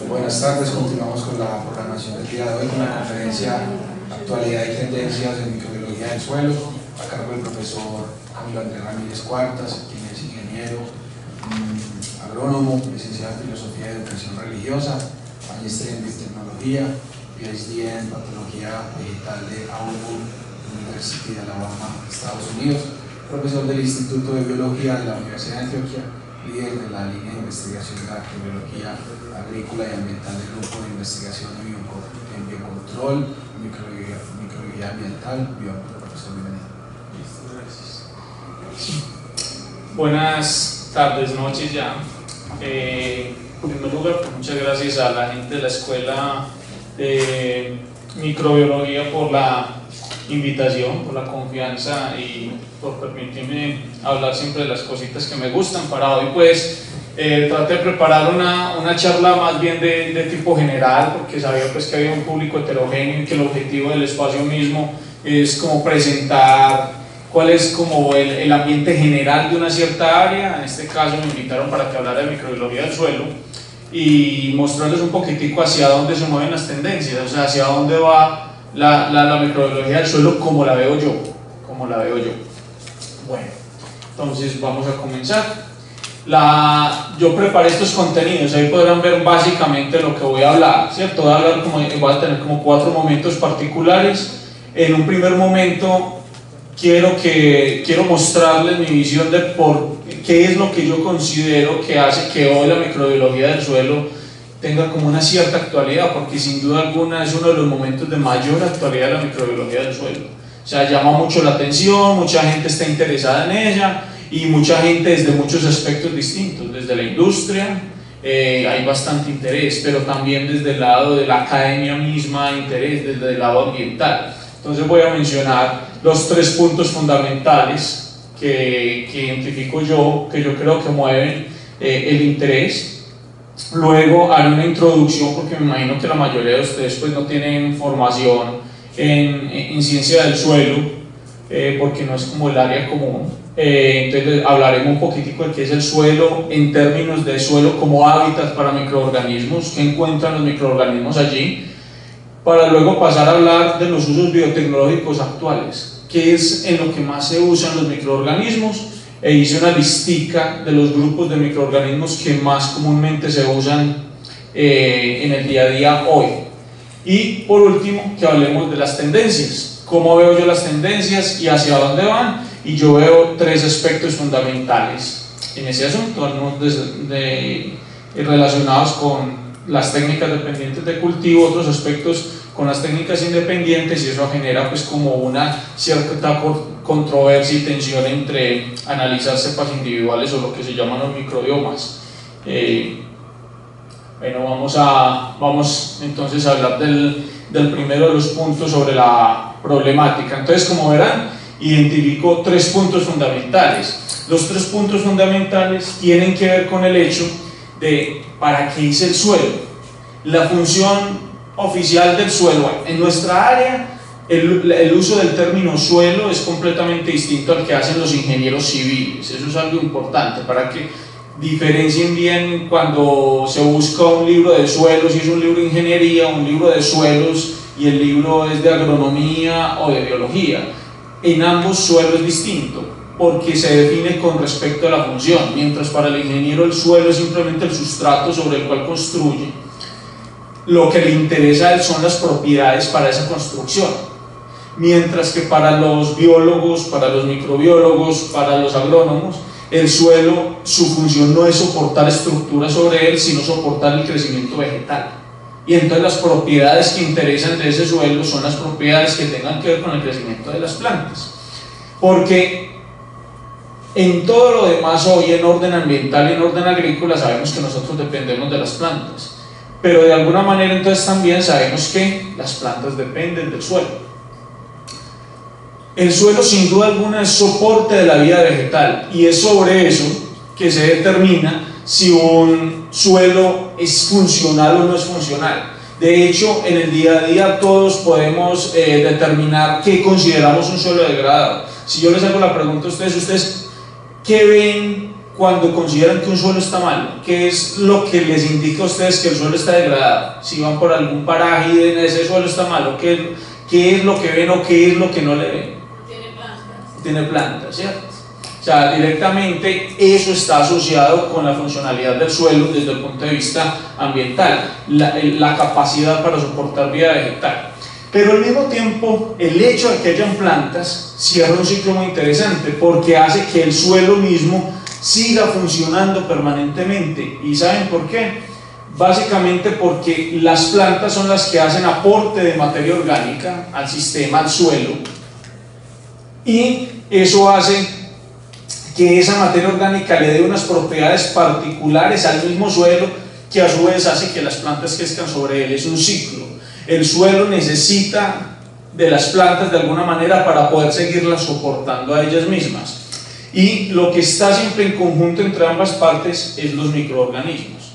Buenas tardes, continuamos con la programación del día de hoy con la conferencia Actualidad y Tendencias en Microbiología del Suelo, a cargo del profesor Camilo Andrés Ramírez Cuartas, quien es ingeniero, agrónomo, licenciado en Filosofía y Educación Religiosa, magíster en Biotecnología, PhD en Patología Vegetal de Auburn University de Alabama, Estados Unidos, profesor del Instituto de Biología de la Universidad de Antioquia, líder de la línea de investigación de la microbiología agrícola y ambiental del grupo de investigación en biocontrol, microbiología ambiental, profesor, bienvenido. Listo, gracias. Buenas tardes, noches ya. En primer lugar, pues, muchas gracias a la gente de la Escuela de Microbiología por la invitación, por la confianza y por permitirme hablar siempre de las cositas que me gustan. Para hoy pues traté de preparar una charla más bien de tipo general, porque sabía pues que había un público heterogéneo y que el objetivo del espacio mismo es como presentar cuál es como el ambiente general de una cierta área. En este caso me invitaron para que hablara de microbiología del suelo y mostrarles un poquitico hacia dónde se mueven las tendencias, o sea, hacia dónde va la microbiología del suelo como la veo yo. Bueno, entonces vamos a comenzar. Yo preparé estos contenidos, ahí podrán ver básicamente lo que voy a hablar, ¿cierto? Voy a tener como 4 momentos particulares. En un primer momento quiero mostrarles mi visión de qué es lo que yo considero que hace que hoy la microbiología del suelo tenga como una cierta actualidad, porque sin duda alguna es uno de los momentos de mayor actualidad de la microbiología del suelo. O sea, llama mucho la atención, mucha gente está interesada en ella y mucha gente desde muchos aspectos distintos, desde la industria hay bastante interés, pero también desde el lado de la academia misma interés, desde el lado ambiental. Entonces voy a mencionar los 3 puntos fundamentales que identifico yo, que yo creo que mueven el interés. Luego haré una introducción, porque me imagino que la mayoría de ustedes pues no tienen formación en ciencia del suelo, porque no es como el área común. Entonces hablaremos un poquitico de qué es el suelo en términos de suelo como hábitat para microorganismos, qué encuentran los microorganismos allí, para luego pasar a hablar de los usos biotecnológicos actuales, qué es en lo que más se usan los microorganismos, e hice una listica de los grupos de microorganismos que más comúnmente se usan en el día a día hoy. Y por último, que hablemos de las tendencias, cómo veo yo las tendencias y hacia dónde van. Y yo veo 3 aspectos fundamentales en ese asunto, algunos relacionados con las técnicas dependientes de cultivo, otros aspectos con las técnicas independientes, y eso genera pues como una cierta controversia y tensión entre analizar cepas individuales o lo que se llaman los microbiomas. Bueno, vamos entonces a hablar del primero de los puntos sobre la problemática. Entonces, como verán, identifico 3 puntos fundamentales. Los 3 puntos fundamentales tienen que ver con el hecho de para qué es el suelo, la función oficial del suelo. En nuestra área el uso del término suelo es completamente distinto al que hacen los ingenieros civiles. Eso es algo importante para que diferencien bien cuando se busca un libro de suelos, si es un libro de ingeniería, un libro de suelos, y el libro es de agronomía o de biología. En ambos suelo es distinto, porque se define con respecto a la función, mientras para el ingeniero el suelo es simplemente el sustrato sobre el cual construye. Lo que le interesa a él son las propiedades para esa construcción, mientras que para los biólogos, para los microbiólogos, para los agrónomos, el suelo, su función no es soportar estructuras sobre él, sino soportar el crecimiento vegetal. Y entonces las propiedades que interesan de ese suelo son las propiedades que tengan que ver con el crecimiento de las plantas, porque en todo lo demás hoy, en orden ambiental y en orden agrícola, sabemos que nosotros dependemos de las plantas, pero de alguna manera entonces también sabemos que las plantas dependen del suelo. El suelo sin duda alguna es soporte de la vida vegetal, y es sobre eso que se determina si un suelo es funcional o no es funcional. De hecho, en el día a día todos podemos determinar qué consideramos un suelo degradado. Si yo les hago la pregunta a ustedes ¿qué ven cuando consideran que un suelo está malo? ¿Qué es lo que les indica a ustedes que el suelo está degradado? Si van por algún paraje y ven ese suelo está malo, ¿qué es lo que ven o qué es lo que no le ven? Tiene plantas, ¿cierto? O sea, directamente eso está asociado con la funcionalidad del suelo desde el punto de vista ambiental, la capacidad para soportar vida vegetal. Pero al mismo tiempo, el hecho de que hayan plantas cierra un ciclo muy interesante porque hace que el suelo mismo siga funcionando permanentemente. ¿Y saben por qué? Básicamente porque las plantas son las que hacen aporte de materia orgánica al sistema, al suelo, y eso hace que esa materia orgánica le dé unas propiedades particulares al mismo suelo, que a su vez hace que las plantas crezcan sobre él. Es un ciclo. El suelo necesita de las plantas de alguna manera para poder seguirlas soportando a ellas mismas, y lo que está siempre en conjunto entre ambas partes es los microorganismos.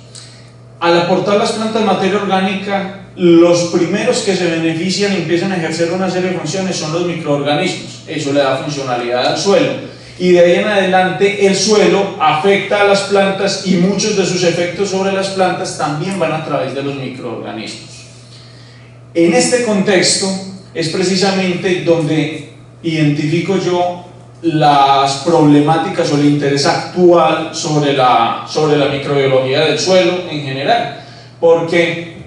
Al aportar las plantas materia orgánica, los primeros que se benefician y empiezan a ejercer una serie de funciones son los microorganismos. Eso le da funcionalidad al suelo, y de ahí en adelante el suelo afecta a las plantas, y muchos de sus efectos sobre las plantas también van a través de los microorganismos. En este contexto es precisamente donde identifico yo las problemáticas o el interés actual sobre la microbiología del suelo en general, porque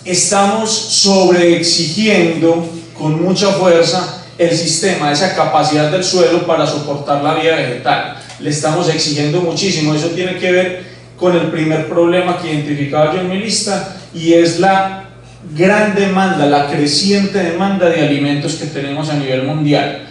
estamos sobreexigiendo con mucha fuerza el sistema, esa capacidad del suelo para soportar la vida vegetal. Le estamos exigiendo muchísimo. Eso tiene que ver con el primer problema que identificaba yo en mi lista, y es la gran demanda, la creciente demanda de alimentos que tenemos a nivel mundial.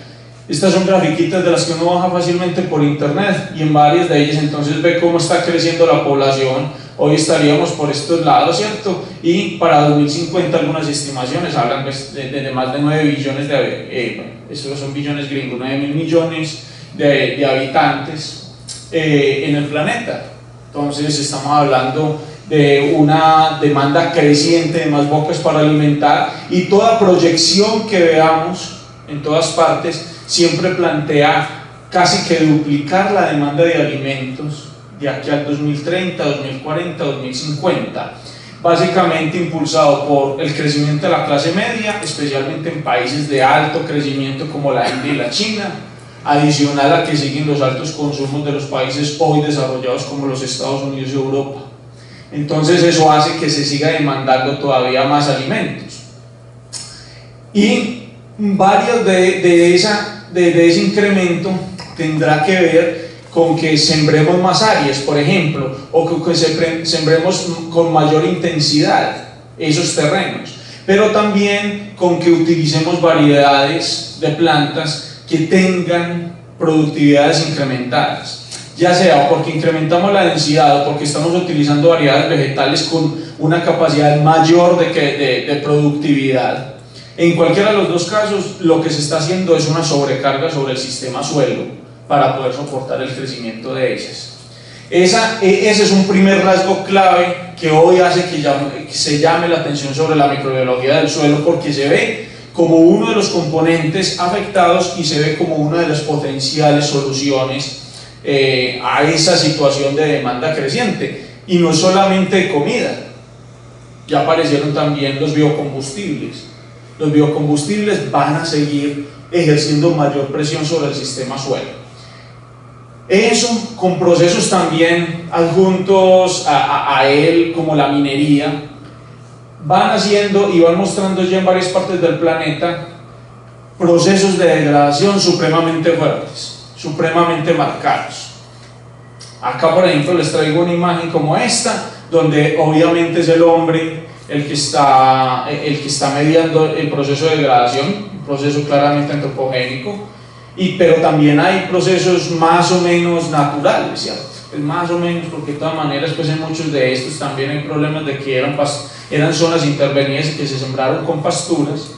Estas son grafiquitas de las que uno baja fácilmente por internet, y en varias de ellas entonces ve cómo está creciendo la población. Hoy estaríamos por estos lados, ¿cierto? Y para 2050 algunas estimaciones hablan de más de 9 billones estos son billones gringos, 9.000 millones de habitantes en el planeta. Entonces estamos hablando de una demanda creciente de más bocas para alimentar, y toda proyección que veamos en todas partes siempre plantea casi que duplicar la demanda de alimentos de aquí al 2030, 2040, 2050, básicamente impulsado por el crecimiento de la clase media, especialmente en países de alto crecimiento como la India y la China, adicional a que siguen los altos consumos de los países hoy desarrollados como los Estados Unidos y Europa. Entonces eso hace que se siga demandando todavía más alimentos, y varios de ese incremento tendrá que ver con que sembremos más áreas, por ejemplo, o que sembremos con mayor intensidad esos terrenos, pero también con que utilicemos variedades de plantas que tengan productividades incrementadas, ya sea porque incrementamos la densidad o porque estamos utilizando variedades vegetales con una capacidad mayor de productividad. En cualquiera de los dos casos, lo que se está haciendo es una sobrecarga sobre el sistema suelo para poder soportar el crecimiento de ellas. Ese es un primer rasgo clave que hoy hace que se llame la atención sobre la microbiología del suelo, porque se ve como uno de los componentes afectados y se ve como una de las potenciales soluciones a esa situación de demanda creciente. Y no solamente de comida, ya aparecieron también los biocombustibles. Los biocombustibles van a seguir ejerciendo mayor presión sobre el sistema suelo. Eso con procesos también adjuntos a él, como la minería, van haciendo y van mostrando ya en varias partes del planeta procesos de degradación supremamente fuertes, supremamente marcados. Acá, por ejemplo, les traigo una imagen como esta, donde obviamente es el hombre el que está mediando el proceso de degradación, un proceso claramente antropogénico, pero también hay procesos más o menos naturales, ¿cierto? Es más o menos, porque de todas maneras pues en muchos de estos también hay problemas de que eran zonas intervenidas y que se sembraron con pasturas,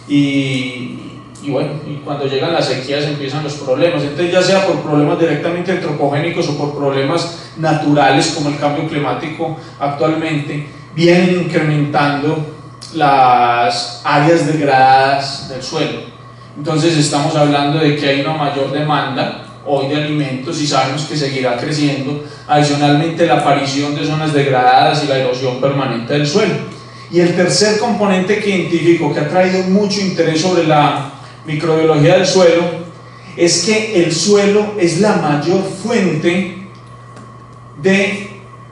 y bueno, y cuando llegan las sequías empiezan los problemas. Entonces, ya sea por problemas directamente antropogénicos o por problemas naturales como el cambio climático actualmente, vienen incrementando las áreas degradadas del suelo. Entonces estamos hablando de que hay una mayor demanda hoy de alimentos y sabemos que seguirá creciendo, adicionalmente la aparición de zonas degradadas y la erosión permanente del suelo. Y el tercer componente que identifico, que ha traído mucho interés sobre la microbiología del suelo, es que el suelo es la mayor fuente de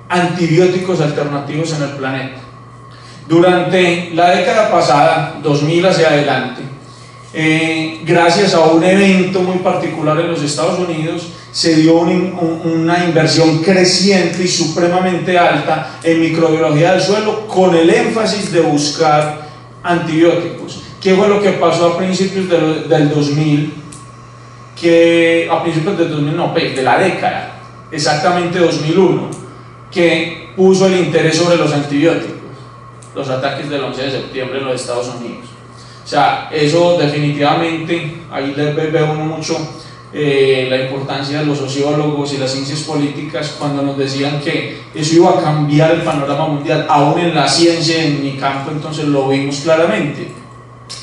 antibióticos alternativos en el planeta. Durante la década pasada, 2000 hacia adelante, gracias a un evento muy particular en los Estados Unidos, se dio una inversión creciente y supremamente alta en microbiología del suelo, con el énfasis de buscar antibióticos. ¿Qué fue lo que pasó a principios del 2000? A principios del 2000, no, de la década, exactamente 2001, que puso el interés sobre los antibióticos, los ataques del 11 de septiembre en los Estados Unidos. O sea, eso definitivamente, ahí ve uno mucho la importancia de los sociólogos y las ciencias políticas cuando nos decían que eso iba a cambiar el panorama mundial. Aún en la ciencia, en mi campo, entonces lo vimos claramente.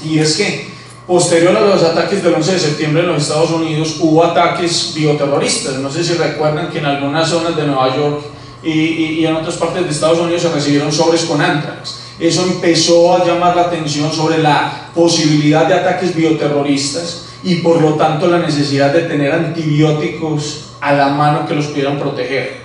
Y es que posterior a los ataques del 11 de septiembre en los Estados Unidos hubo ataques bioterroristas. No sé si recuerdan que en algunas zonas de Nueva York y en otras partes de Estados Unidos se recibieron sobres con anthrax. Eso empezó a llamar la atención sobre la posibilidad de ataques bioterroristas y por lo tanto la necesidad de tener antibióticos a la mano que los pudieran proteger.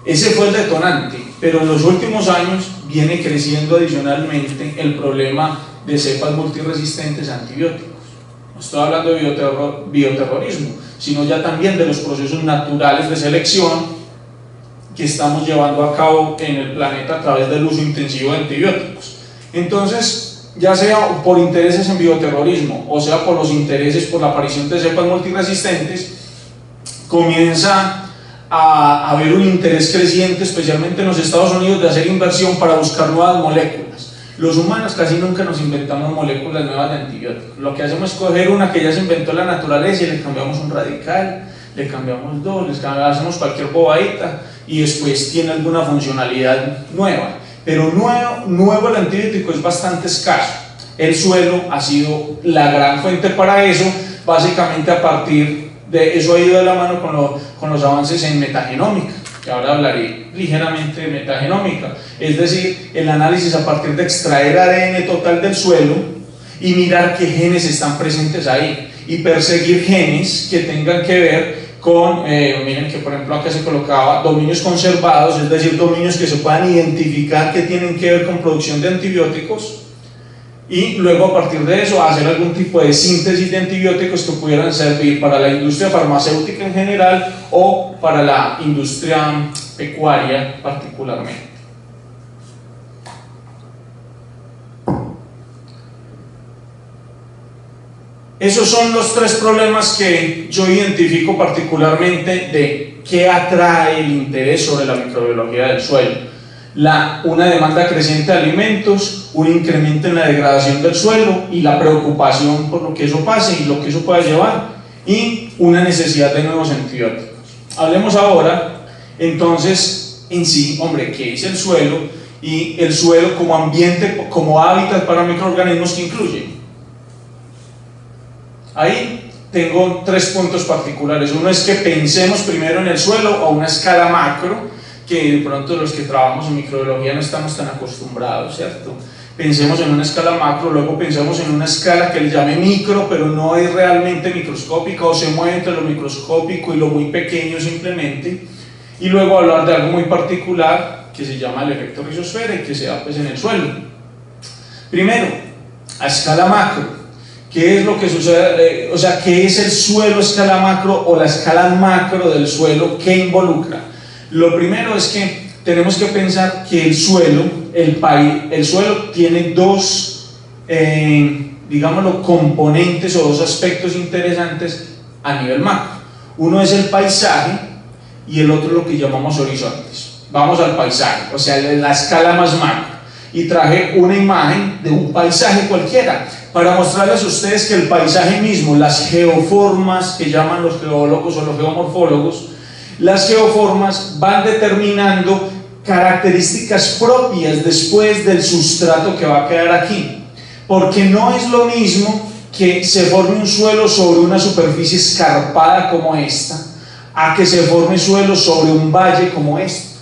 Ese fue el detonante, pero en los últimos años viene creciendo adicionalmente el problema de cepas multiresistentes a antibióticos. No estoy hablando de bioterrorismo, sino ya también de los procesos naturales de selección que estamos llevando a cabo en el planeta a través del uso intensivo de antibióticos. Entonces, ya sea por intereses en bioterrorismo o sea por los intereses por la aparición de cepas multiresistentes, comienza a haber un interés creciente, especialmente en los Estados Unidos, de hacer inversión para buscar nuevas moléculas. Los humanos casi nunca nos inventamos moléculas nuevas de antibióticos. Lo que hacemos es coger una que ya se inventó la naturaleza y le cambiamos un radical, le cambiamos dos, hacemos cualquier bobadita y después tiene alguna funcionalidad nueva. Pero nuevo el antibiótico es bastante escaso. El suelo ha sido la gran fuente para eso, básicamente a partir de eso ha ido de la mano con los avances en metagenómica, que ahora hablaré ligeramente de metagenómica, es decir, el análisis a partir de extraer ADN total del suelo y mirar qué genes están presentes ahí y perseguir genes que tengan que ver con, miren que por ejemplo acá se colocaba dominios conservados, es decir, dominios que se puedan identificar que tienen que ver con producción de antibióticos, y luego a partir de eso hacer algún tipo de síntesis de antibióticos que pudieran servir para la industria farmacéutica en general o para la industria pecuaria particularmente. Esos son los tres problemas que yo identifico particularmente de qué atrae el interés sobre la microbiología del suelo. Una demanda creciente de alimentos, un incremento en la degradación del suelo y la preocupación por lo que eso pase y lo que eso pueda llevar, y una necesidad de nuevos antibióticos. Hablemos ahora entonces en sí, hombre, ¿qué es el suelo? Y el suelo como ambiente, como hábitat para microorganismos, que incluye. Ahí tengo tres puntos particulares. Uno es que pensemos primero en el suelo a una escala macro, que de pronto los que trabajamos en microbiología no estamos tan acostumbrados, ¿cierto? Pensemos en una escala macro, luego pensemos en una escala que le llame micro, pero no es realmente microscópica o se mueve entre lo microscópico y lo muy pequeño simplemente, y luego hablar de algo muy particular que se llama el efecto rizosfera y que se da pues en el suelo. Primero, a escala macro. ¿Qué es lo que sucede? O sea, ¿qué es el suelo a escala macro o la escala macro del suelo? ¿Qué involucra? Lo primero es que tenemos que pensar que el suelo tiene dos, digámoslo, componentes o dos aspectos interesantes a nivel macro. Uno es el paisaje y el otro lo que llamamos horizontes. Vamos al paisaje, o sea, la escala más macro. Y traje una imagen de un paisaje cualquiera para mostrarles a ustedes que el paisaje mismo, las geoformas que llaman los geólogos o los geomorfólogos, las geoformas van determinando características propias después del sustrato que va a quedar aquí, porque no es lo mismo que se forme un suelo sobre una superficie escarpada como esta, a que se forme suelo sobre un valle como este,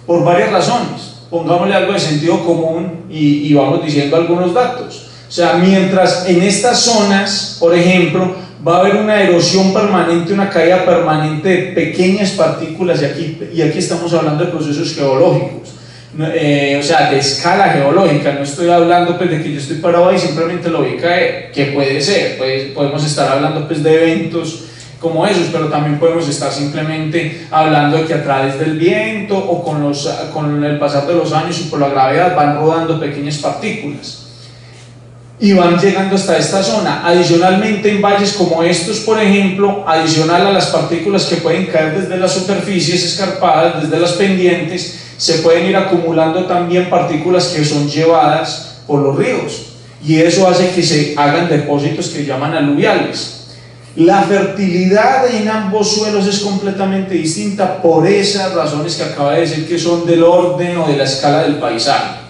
por varias razones. Pongámosle algo de sentido común y vamos diciendo algunos datos. O sea, mientras en estas zonas, por ejemplo, va a haber una erosión permanente, una caída permanente de pequeñas partículas, y aquí estamos hablando de procesos geológicos, o sea, de escala geológica. No estoy hablando pues de que yo estoy parado ahí, simplemente lo vi caer, que puede ser, podemos estar hablando pues de eventos como esos, pero también podemos estar simplemente hablando de que a través del viento o con el pasar de los años y por la gravedad van rodando pequeñas partículas y van llegando hasta esta zona. Adicionalmente, en valles como estos, por ejemplo, adicional a las partículas que pueden caer desde las superficies escarpadas, desde las pendientes, se pueden ir acumulando también partículas que son llevadas por los ríos, y eso hace que se hagan depósitos que llaman aluviales. La fertilidad en ambos suelos es completamente distinta por esas razones que acaba de decir, que son del orden o de la escala del paisaje.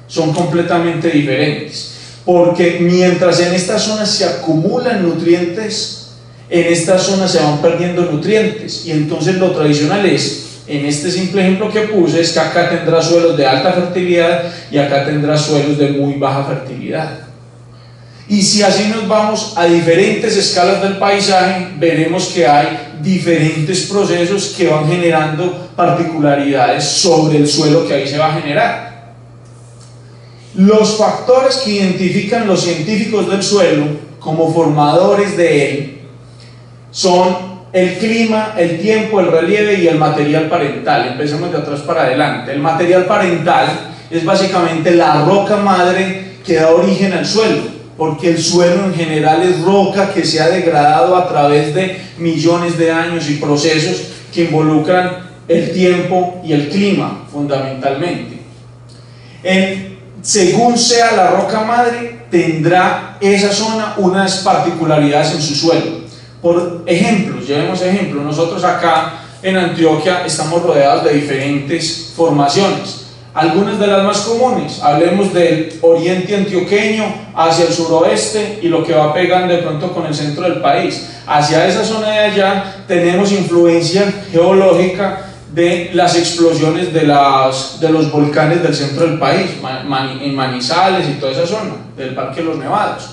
Son completamente diferentes, porque mientras en estas zonas se acumulan nutrientes, en estas zonas se van perdiendo nutrientes, y entonces lo tradicional es, en este simple ejemplo que puse, es que acá tendrá suelos de alta fertilidad y acá tendrá suelos de muy baja fertilidad. Y si así nos vamos a diferentes escalas del paisaje, veremos que hay diferentes procesos que van generando particularidades sobre el suelo que ahí se va a generar. Los factores que identifican los científicos del suelo como formadores de él son el clima, el tiempo, el relieve y el material parental. Empecemos de atrás para adelante. El material parental es básicamente la roca madre que da origen al suelo, porque el suelo en general es roca que se ha degradado a través de millones de años y procesos que involucran el tiempo y el clima fundamentalmente. Según sea la roca madre, tendrá esa zona unas particularidades en su suelo. Por ejemplo, llevemos ejemplo, nosotros acá en Antioquia estamos rodeados de diferentes formaciones. Algunas de las más comunes, hablemos del oriente antioqueño hacia el suroeste y lo que va pegando de pronto con el centro del país. Hacia esa zona de allá tenemos influencia geológica de las explosiones de los volcanes del centro del país, en Manizales y toda esa zona, del Parque de los Nevados.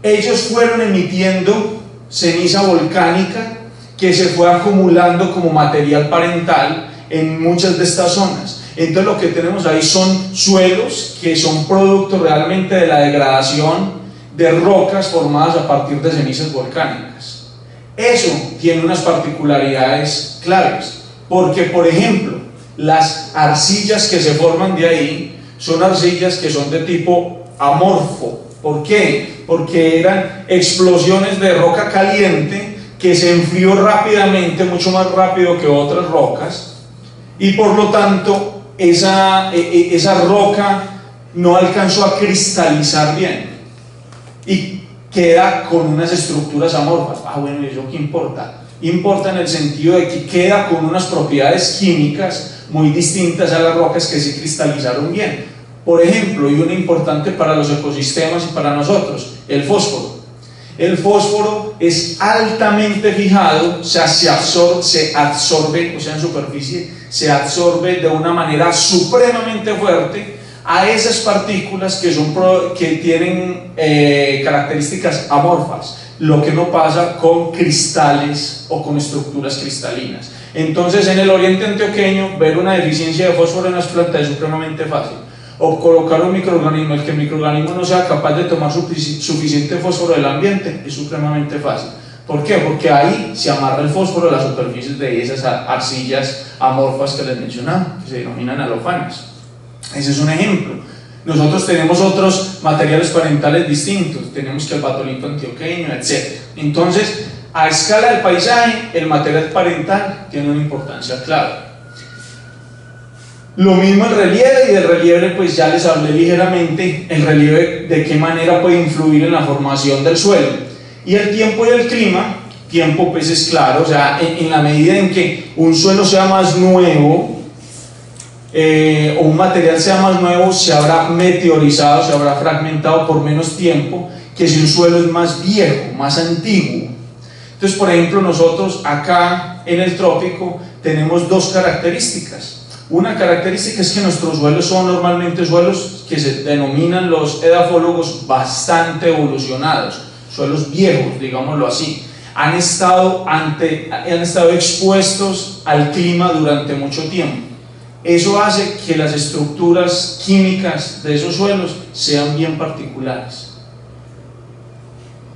Ellos fueron emitiendo ceniza volcánica que se fue acumulando como material parental en muchas de estas zonas. Entonces lo que tenemos ahí son suelos que son producto realmente de la degradación de rocas formadas a partir de cenizas volcánicas. Eso tiene unas particularidades claves, porque por ejemplo las arcillas que se forman de ahí son arcillas que son de tipo amorfo. ¿Por qué? Porque eran explosiones de roca caliente que se enfrió rápidamente, mucho más rápido que otras rocas, y por lo tanto esa roca no alcanzó a cristalizar bien y queda con unas estructuras amorfas. Bueno, ¿y eso qué importa? Importa en el sentido de que queda con unas propiedades químicas muy distintas a las rocas que se cristalizaron bien. Por ejemplo, y una importante para los ecosistemas y para nosotros, el fósforo. El fósforo es altamente fijado, o sea, se absorbe, o sea, en superficie, se absorbe de una manera supremamente fuerte a esas partículas que tienen características amorfas, lo que no pasa con cristales o con estructuras cristalinas. Entonces, en el oriente antioqueño, ver una deficiencia de fósforo en las plantas es supremamente fácil. O colocar un microorganismo, el que el microorganismo no sea capaz de tomar suficiente fósforo del ambiente, es supremamente fácil. ¿Por qué? Porque ahí se amarra el fósforo a las superficies de esas arcillas amorfas que les mencionaba, que se denominan alofanas. Ese es un ejemplo. Nosotros tenemos otros materiales parentales distintos, tenemos que el batolito antioqueño, etc. Entonces, a escala del paisaje, el material parental tiene una importancia clave. Lo mismo el relieve, y del relieve pues ya les hablé ligeramente, el relieve de qué manera puede influir en la formación del suelo. Y el tiempo y el clima, tiempo pues es claro, o sea, en la medida en que un suelo sea más nuevo, o un material sea más nuevo, se habrá meteorizado, se habrá fragmentado por menos tiempo, que si un suelo es más viejo, más antiguo. Entonces, por ejemplo, nosotros acá en el trópico tenemos dos características. Una característica es que nuestros suelos son normalmente suelos que se denominan los edafólogos bastante evolucionados, suelos viejos, digámoslo así. Han estado expuestos al clima durante mucho tiempo. Eso hace que las estructuras químicas de esos suelos sean bien particulares.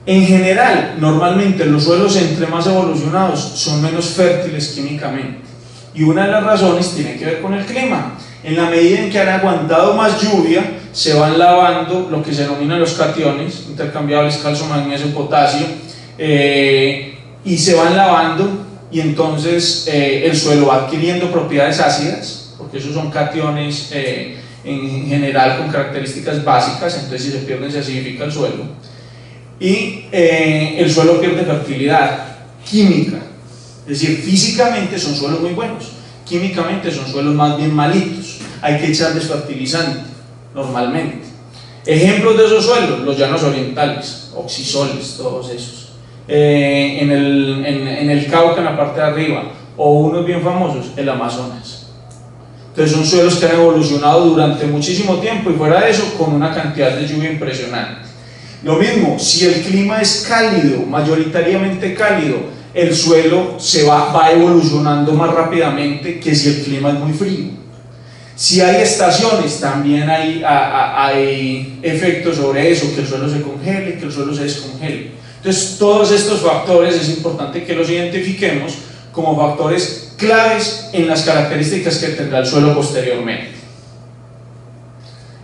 En general, normalmente los suelos entre más evolucionados son menos fértiles químicamente. Y una de las razones tiene que ver con el clima. En la medida en que han aguantado más lluvia, se van lavando lo que se denominan los cationes, intercambiables calcio, magnesio, potasio, y se van lavando, y entonces el suelo va adquiriendo propiedades ácidas, porque esos son cationes en general con características básicas. Entonces si se pierden se acidifica el suelo, y el suelo pierde fertilidad química. Es decir, físicamente son suelos muy buenos, químicamente son suelos más bien malitos, hay que echarles fertilizante normalmente. Ejemplos de esos suelos: los llanos orientales, oxisoles, todos esos, en el Cauca, en la parte de arriba, o unos bien famosos, el Amazonas. Entonces son suelos que han evolucionado durante muchísimo tiempo, y fuera de eso con una cantidad de lluvia impresionante. Lo mismo, si el clima es cálido, mayoritariamente cálido, el suelo va evolucionando más rápidamente que si el clima es muy frío. Si hay estaciones, también hay efectos sobre eso, que el suelo se congele, que el suelo se descongele. Entonces todos estos factores es importante que los identifiquemos como factores claves en las características que tendrá el suelo posteriormente.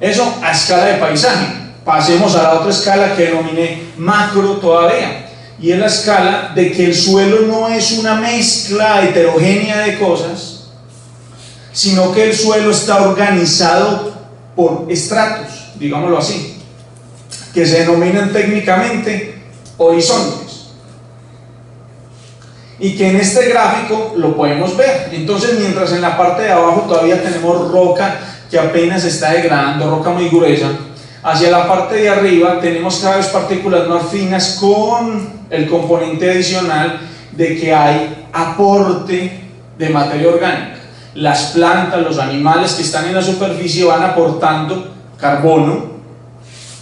Eso a escala de paisaje. Pasemos a la otra escala que denominé macro todavía, y es la escala de que el suelo no es una mezcla heterogénea de cosas, sino que el suelo está organizado por estratos, digámoslo así, que se denominan técnicamente horizontes, y que en este gráfico lo podemos ver. Entonces, mientras en la parte de abajo todavía tenemos roca que apenas está degradando, roca muy gruesa, hacia la parte de arriba tenemos cada vez partículas más finas, con el componente adicional de que hay aporte de materia orgánica. Las plantas, los animales que están en la superficie van aportando carbono,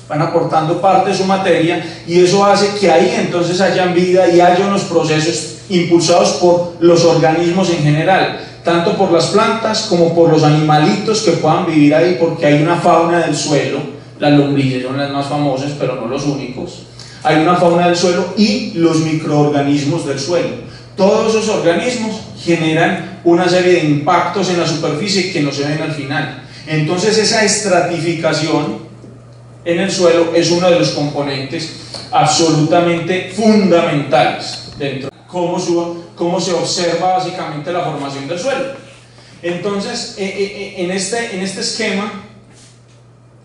van aportando parte de su materia, y eso hace que ahí entonces hayan vida y haya unos procesos impulsados por los organismos en general, tanto por las plantas como por los animalitos que puedan vivir ahí, porque hay una fauna del suelo. Las lombrices son las más famosas, pero no los únicos. Hay una fauna del suelo y los microorganismos del suelo. Todos esos organismos generan una serie de impactos en la superficie que no se ven al final. Entonces esa estratificación en el suelo es uno de los componentes absolutamente fundamentales dentro de cómo se observa básicamente la formación del suelo. Entonces en este esquema,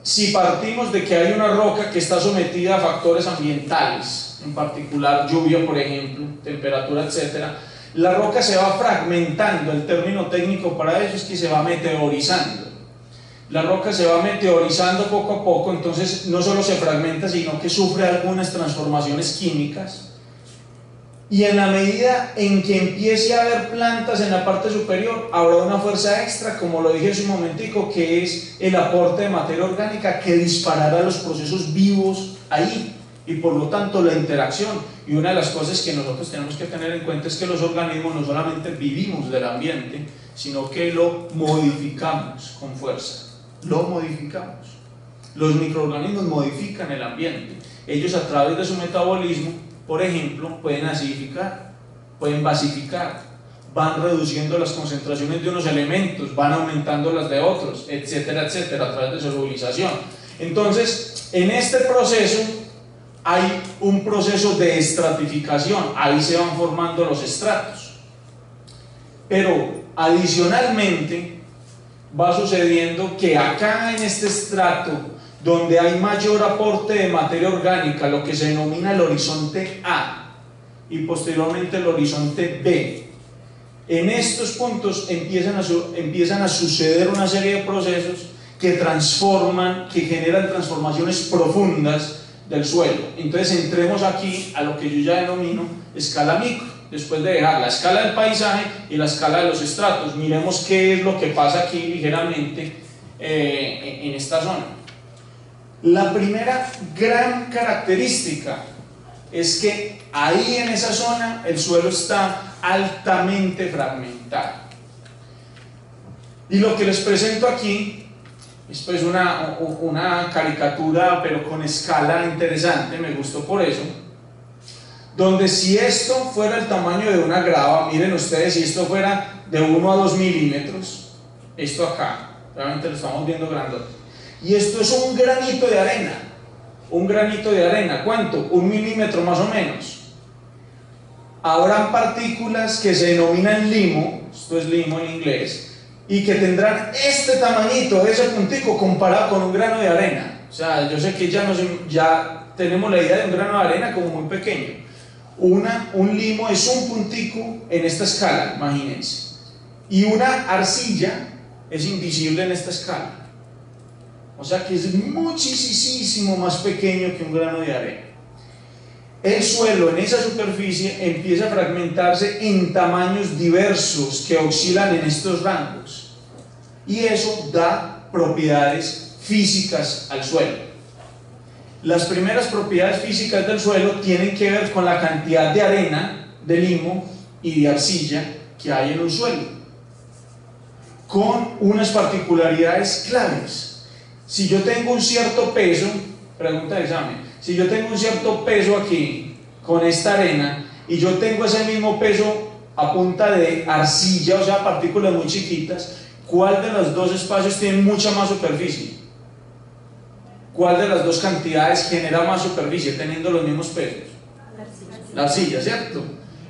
si partimos de que hay una roca que está sometida a factores ambientales, en particular lluvia, por ejemplo, temperatura, etc., la roca se va fragmentando. El término técnico para eso es que se va meteorizando. La roca se va meteorizando poco a poco, entonces no solo se fragmenta, sino que sufre algunas transformaciones químicas, y en la medida en que empiece a haber plantas en la parte superior, habrá una fuerza extra, como lo dije hace un momentico, que es el aporte de materia orgánica que disparará los procesos vivos ahí, y por lo tanto la interacción. Y una de las cosas que nosotros tenemos que tener en cuenta es que los organismos no solamente vivimos del ambiente, sino que lo modificamos con fuerza, lo modificamos. Los microorganismos modifican el ambiente. Ellos, a través de su metabolismo, por ejemplo, pueden acidificar, pueden basificar, van reduciendo las concentraciones de unos elementos, van aumentando las de otros, etcétera, etcétera, a través de solubilización. Entonces, en este proceso hay un proceso de estratificación, ahí se van formando los estratos. Pero adicionalmente va sucediendo que acá en este estrato, donde hay mayor aporte de materia orgánica, lo que se denomina el horizonte A, y posteriormente el horizonte B, en estos puntos empiezan a suceder una serie de procesos que transforman, que generan transformaciones profundas del suelo. Entonces entremos aquí a lo que yo ya denomino escala micro, después de dejar la escala del paisaje y la escala de los estratos. Miremos qué es lo que pasa aquí ligeramente en esta zona. La primera gran característica es que ahí en esa zona el suelo está altamente fragmentado. Y lo que les presento aquí es pues una caricatura, pero con escala interesante, me gustó por eso, donde si esto fuera el tamaño de una grava, miren ustedes, si esto fuera de 1 a 2 milímetros, esto acá, realmente lo estamos viendo grandote, y esto es un granito de arena. Un granito de arena, ¿cuánto? 1 milímetro más o menos. Habrán partículas que se denominan limo, esto es limo en inglés, y que tendrán este tamañito, ese puntico, comparado con un grano de arena. O sea, yo sé que ya tenemos la idea de un grano de arena como muy pequeño. Un limo es un puntico en esta escala, imagínense. Y una arcilla es invisible en esta escala. O sea que es muchísimo más pequeño que un grano de arena. El suelo en esa superficie empieza a fragmentarse en tamaños diversos que oscilan en estos rangos. Y eso da propiedades físicas al suelo. Las primeras propiedades físicas del suelo tienen que ver con la cantidad de arena, de limo y de arcilla que hay en un suelo, con unas particularidades claves. Si yo tengo un cierto peso, pregunta de examen, si yo tengo un cierto peso aquí con esta arena y yo tengo ese mismo peso a punta de arcilla, o sea, partículas muy chiquitas, ¿cuál de los dos espacios tiene mucha más superficie? ¿Cuál de las dos cantidades genera más superficie teniendo los mismos pesos? La arcilla, ¿cierto?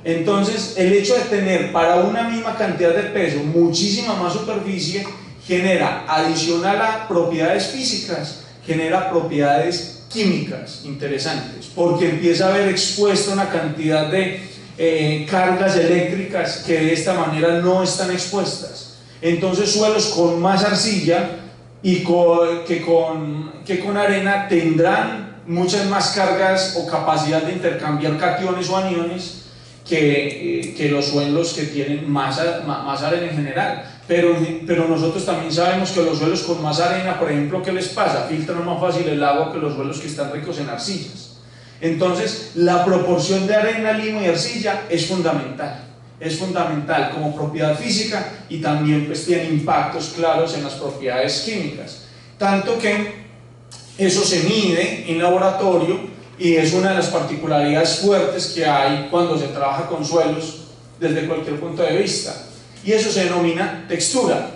Entonces, el hecho de tener para una misma cantidad de peso muchísima más superficie genera, adicional a propiedades físicas, genera propiedades químicas interesantes, porque empieza a haber expuesto una cantidad de cargas eléctricas que de esta manera no están expuestas. Entonces suelos con más arcilla que con arena tendrán muchas más cargas o capacidad de intercambiar cationes o aniones que los suelos que tienen más arena en general. Pero nosotros también sabemos que los suelos con más arena, por ejemplo, ¿qué les pasa? Filtran más fácil el agua que los suelos que están ricos en arcillas. Entonces, la proporción de arena, limo y arcilla es fundamental como propiedad física, y también pues tiene impactos claros en las propiedades químicas. Tanto que eso se mide en laboratorio y es una de las particularidades fuertes que hay cuando se trabaja con suelos desde cualquier punto de vista. Y eso se denomina textura.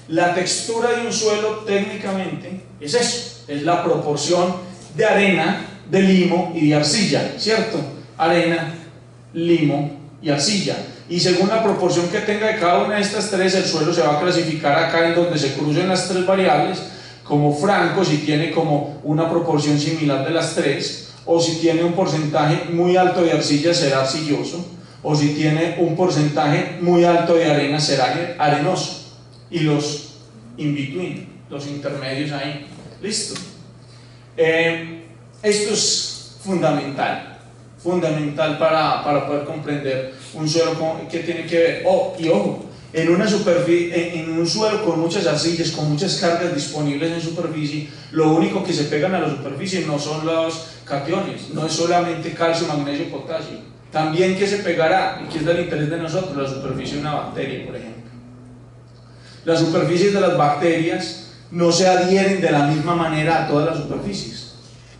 La textura de un suelo técnicamente es eso, es la proporción de arena, de limo y de arcilla, ¿cierto? Arena, limo y arcilla. Y según la proporción que tenga de cada una de estas tres, el suelo se va a clasificar acá en donde se crucen las tres variables como franco, si tiene como una proporción similar de las tres, o si tiene un porcentaje muy alto de arcilla será arcilloso, o si tiene un porcentaje muy alto de arena será arenoso, y los in between, los intermedios ahí, listo. Esto es fundamental para poder comprender un suelo que tiene que ver, y ojo, en un suelo con muchas arcillas, con muchas cargas disponibles en superficie, lo único que se pegan a la superficie no son los cationes, no es solamente calcio, magnesio, potasio. También que se pegará, y que es del interés de nosotros, la superficie de una bacteria, por ejemplo. Las superficies de las bacterias no se adhieren de la misma manera a todas las superficies,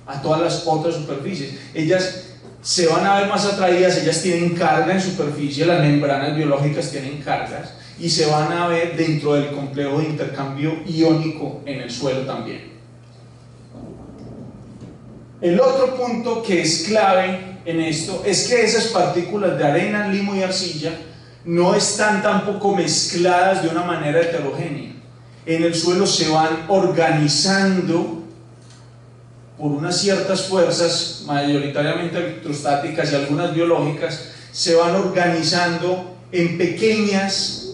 a todas las otras superficies. Ellas se van a ver más atraídas, ellas tienen carga en superficie, las membranas biológicas tienen cargas, y se van a ver dentro del complejo de intercambio iónico en el suelo también. El otro punto que es clave en esto es que esas partículas de arena, limo y arcilla no están tampoco mezcladas de una manera heterogénea. En el suelo se van organizando por unas ciertas fuerzas, mayoritariamente electrostáticas y algunas biológicas, se van organizando en pequeñas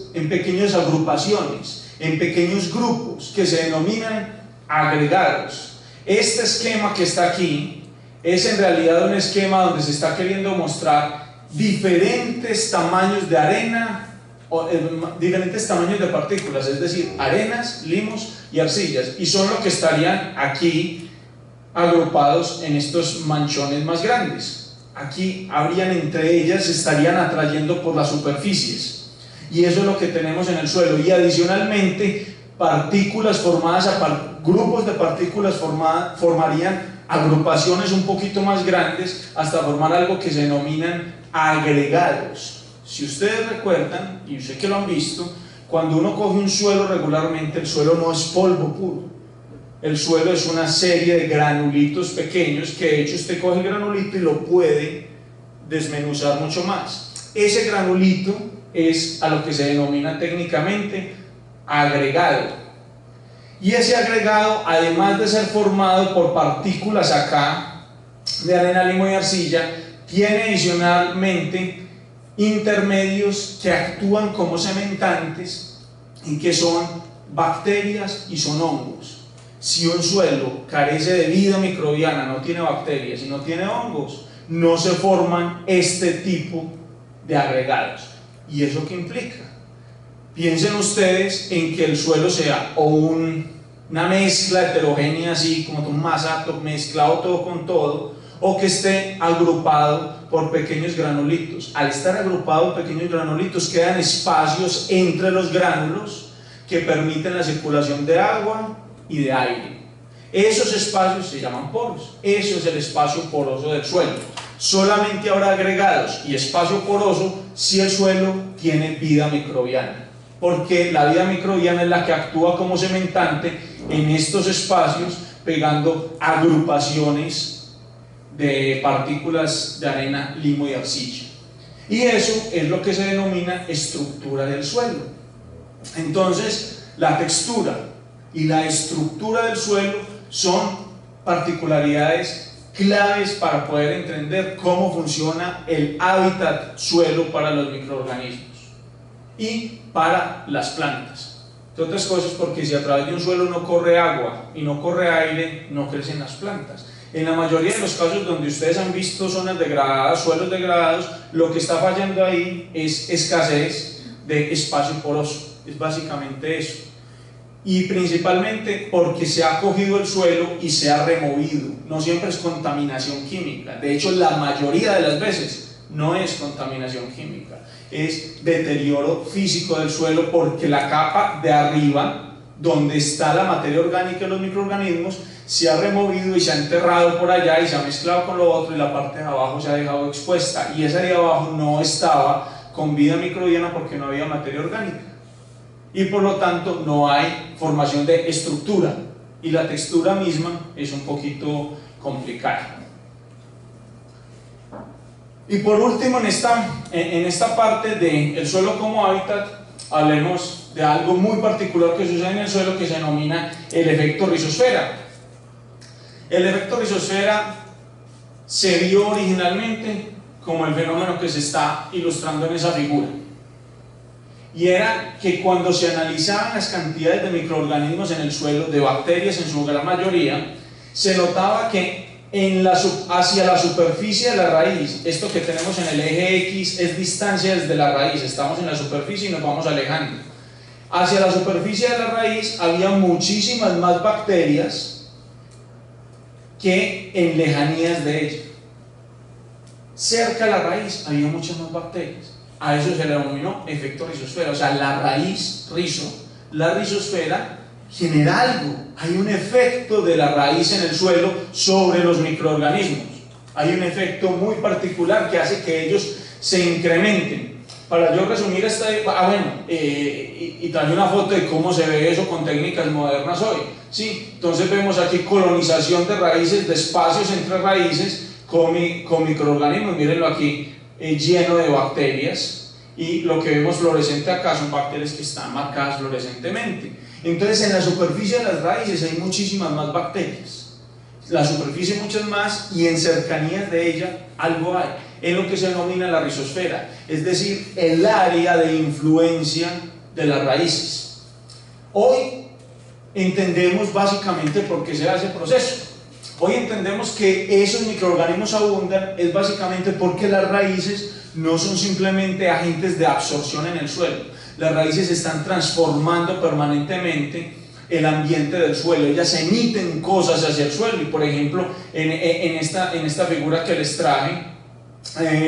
agrupaciones, en pequeños grupos que se denominan agregados. Este esquema que está aquí es en realidad un esquema donde se está queriendo mostrar diferentes tamaños de arena, diferentes tamaños de partículas, es decir, arenas, limos y arcillas, y son lo que estarían aquí agrupados en estos manchones más grandes. Aquí habrían entre ellas, se estarían atrayendo por las superficies, y eso es lo que tenemos en el suelo. Y adicionalmente, partículas formadas, grupos de partículas formarían agrupaciones un poquito más grandes hasta formar algo que se denominan agregados. Si ustedes recuerdan, y yo sé que lo han visto, cuando uno coge un suelo regularmente, el suelo no es polvo puro. El suelo es una serie de granulitos pequeños que de hecho usted coge el granulito y lo puede desmenuzar mucho más. Ese granulito es a lo que se denomina técnicamente agregado. Y ese agregado, además de ser formado por partículas acá de arena, limo y arcilla, tiene adicionalmente intermedios que actúan como cementantes y que son bacterias y son hongos. Si un suelo carece de vida microbiana, no tiene bacterias y no tiene hongos, no se forman este tipo de agregados. ¿Y eso qué implica? Piensen ustedes en que el suelo sea o una mezcla heterogénea, así como un masato mezclado todo con todo, o que esté agrupado por pequeños granulitos. Al estar agrupado por pequeños granulitos, quedan espacios entre los gránulos que permiten la circulación de agua y de aire. Esos espacios se llaman poros. Eso es el espacio poroso del suelo. Solamente habrá agregados y espacio poroso si el suelo tiene vida microbiana, porque la vida microbiana es la que actúa como cementante en estos espacios, pegando agrupaciones de partículas de arena, limo y arcilla. Y eso es lo que se denomina estructura del suelo. Entonces, la textura y la estructura del suelo son particularidades claves para poder entender cómo funciona el hábitat suelo para los microorganismos y para las plantas. Entre otras cosas, porque si a través de un suelo no corre agua y no corre aire, no crecen las plantas. En la mayoría de los casos donde ustedes han visto zonas degradadas, suelos degradados, lo que está fallando ahí es escasez de espacio poroso. Es básicamente eso. Y principalmente porque se ha cogido el suelo y se ha removido. No siempre es contaminación química. De hecho, la mayoría de las veces no es contaminación química. Es deterioro físico del suelo, porque la capa de arriba, donde está la materia orgánica de los microorganismos, se ha removido y se ha enterrado por allá y se ha mezclado con lo otro, y la parte de abajo se ha dejado expuesta, y esa de abajo no estaba con vida microbiana porque no había materia orgánica, y por lo tanto no hay formación de estructura, y la textura misma es un poquito complicada. Y por último, en esta parte del suelo como hábitat, hablemos de algo muy particular que sucede en el suelo, que se denomina el efecto rizosfera. El efecto rizosfera se vio originalmente como el fenómeno que se está ilustrando en esa figura, y era que cuando se analizaban las cantidades de microorganismos en el suelo, de bacterias en su gran mayoría, se notaba que hacia la superficie de la raíz, esto que tenemos en el eje X es distancia desde la raíz, estamos en la superficie y nos vamos alejando. Hacia la superficie de la raíz había muchísimas más bacterias que en lejanías de ella. Cerca de la raíz había muchas más bacterias. A eso se le denominó efecto rizosfera. O sea, la raíz, la rizosfera genera algo. Hay un efecto de la raíz en el suelo sobre los microorganismos. Hay un efecto muy particular que hace que ellos se incrementen. Para yo resumir y traje una foto de cómo se ve eso con técnicas modernas hoy. ¿Sí? Entonces vemos aquí colonización de raíces, de espacios entre raíces con microorganismos. Mírenlo aquí, lleno de bacterias, y lo que vemos fluorescente acá son bacterias que están marcadas fluorescentemente. Entonces en la superficie de las raíces hay muchísimas más bacterias, la superficie muchas más, y en cercanías de ella algo hay, en lo que se denomina la rizosfera, es decir, el área de influencia de las raíces. Hoy entendemos básicamente por qué se da ese proceso. Hoy entendemos que esos microorganismos abundan es básicamente porque las raíces no son simplemente agentes de absorción en el suelo. Las raíces están transformando permanentemente el ambiente del suelo. Ellas emiten cosas hacia el suelo y, por ejemplo, en esta figura que les traje,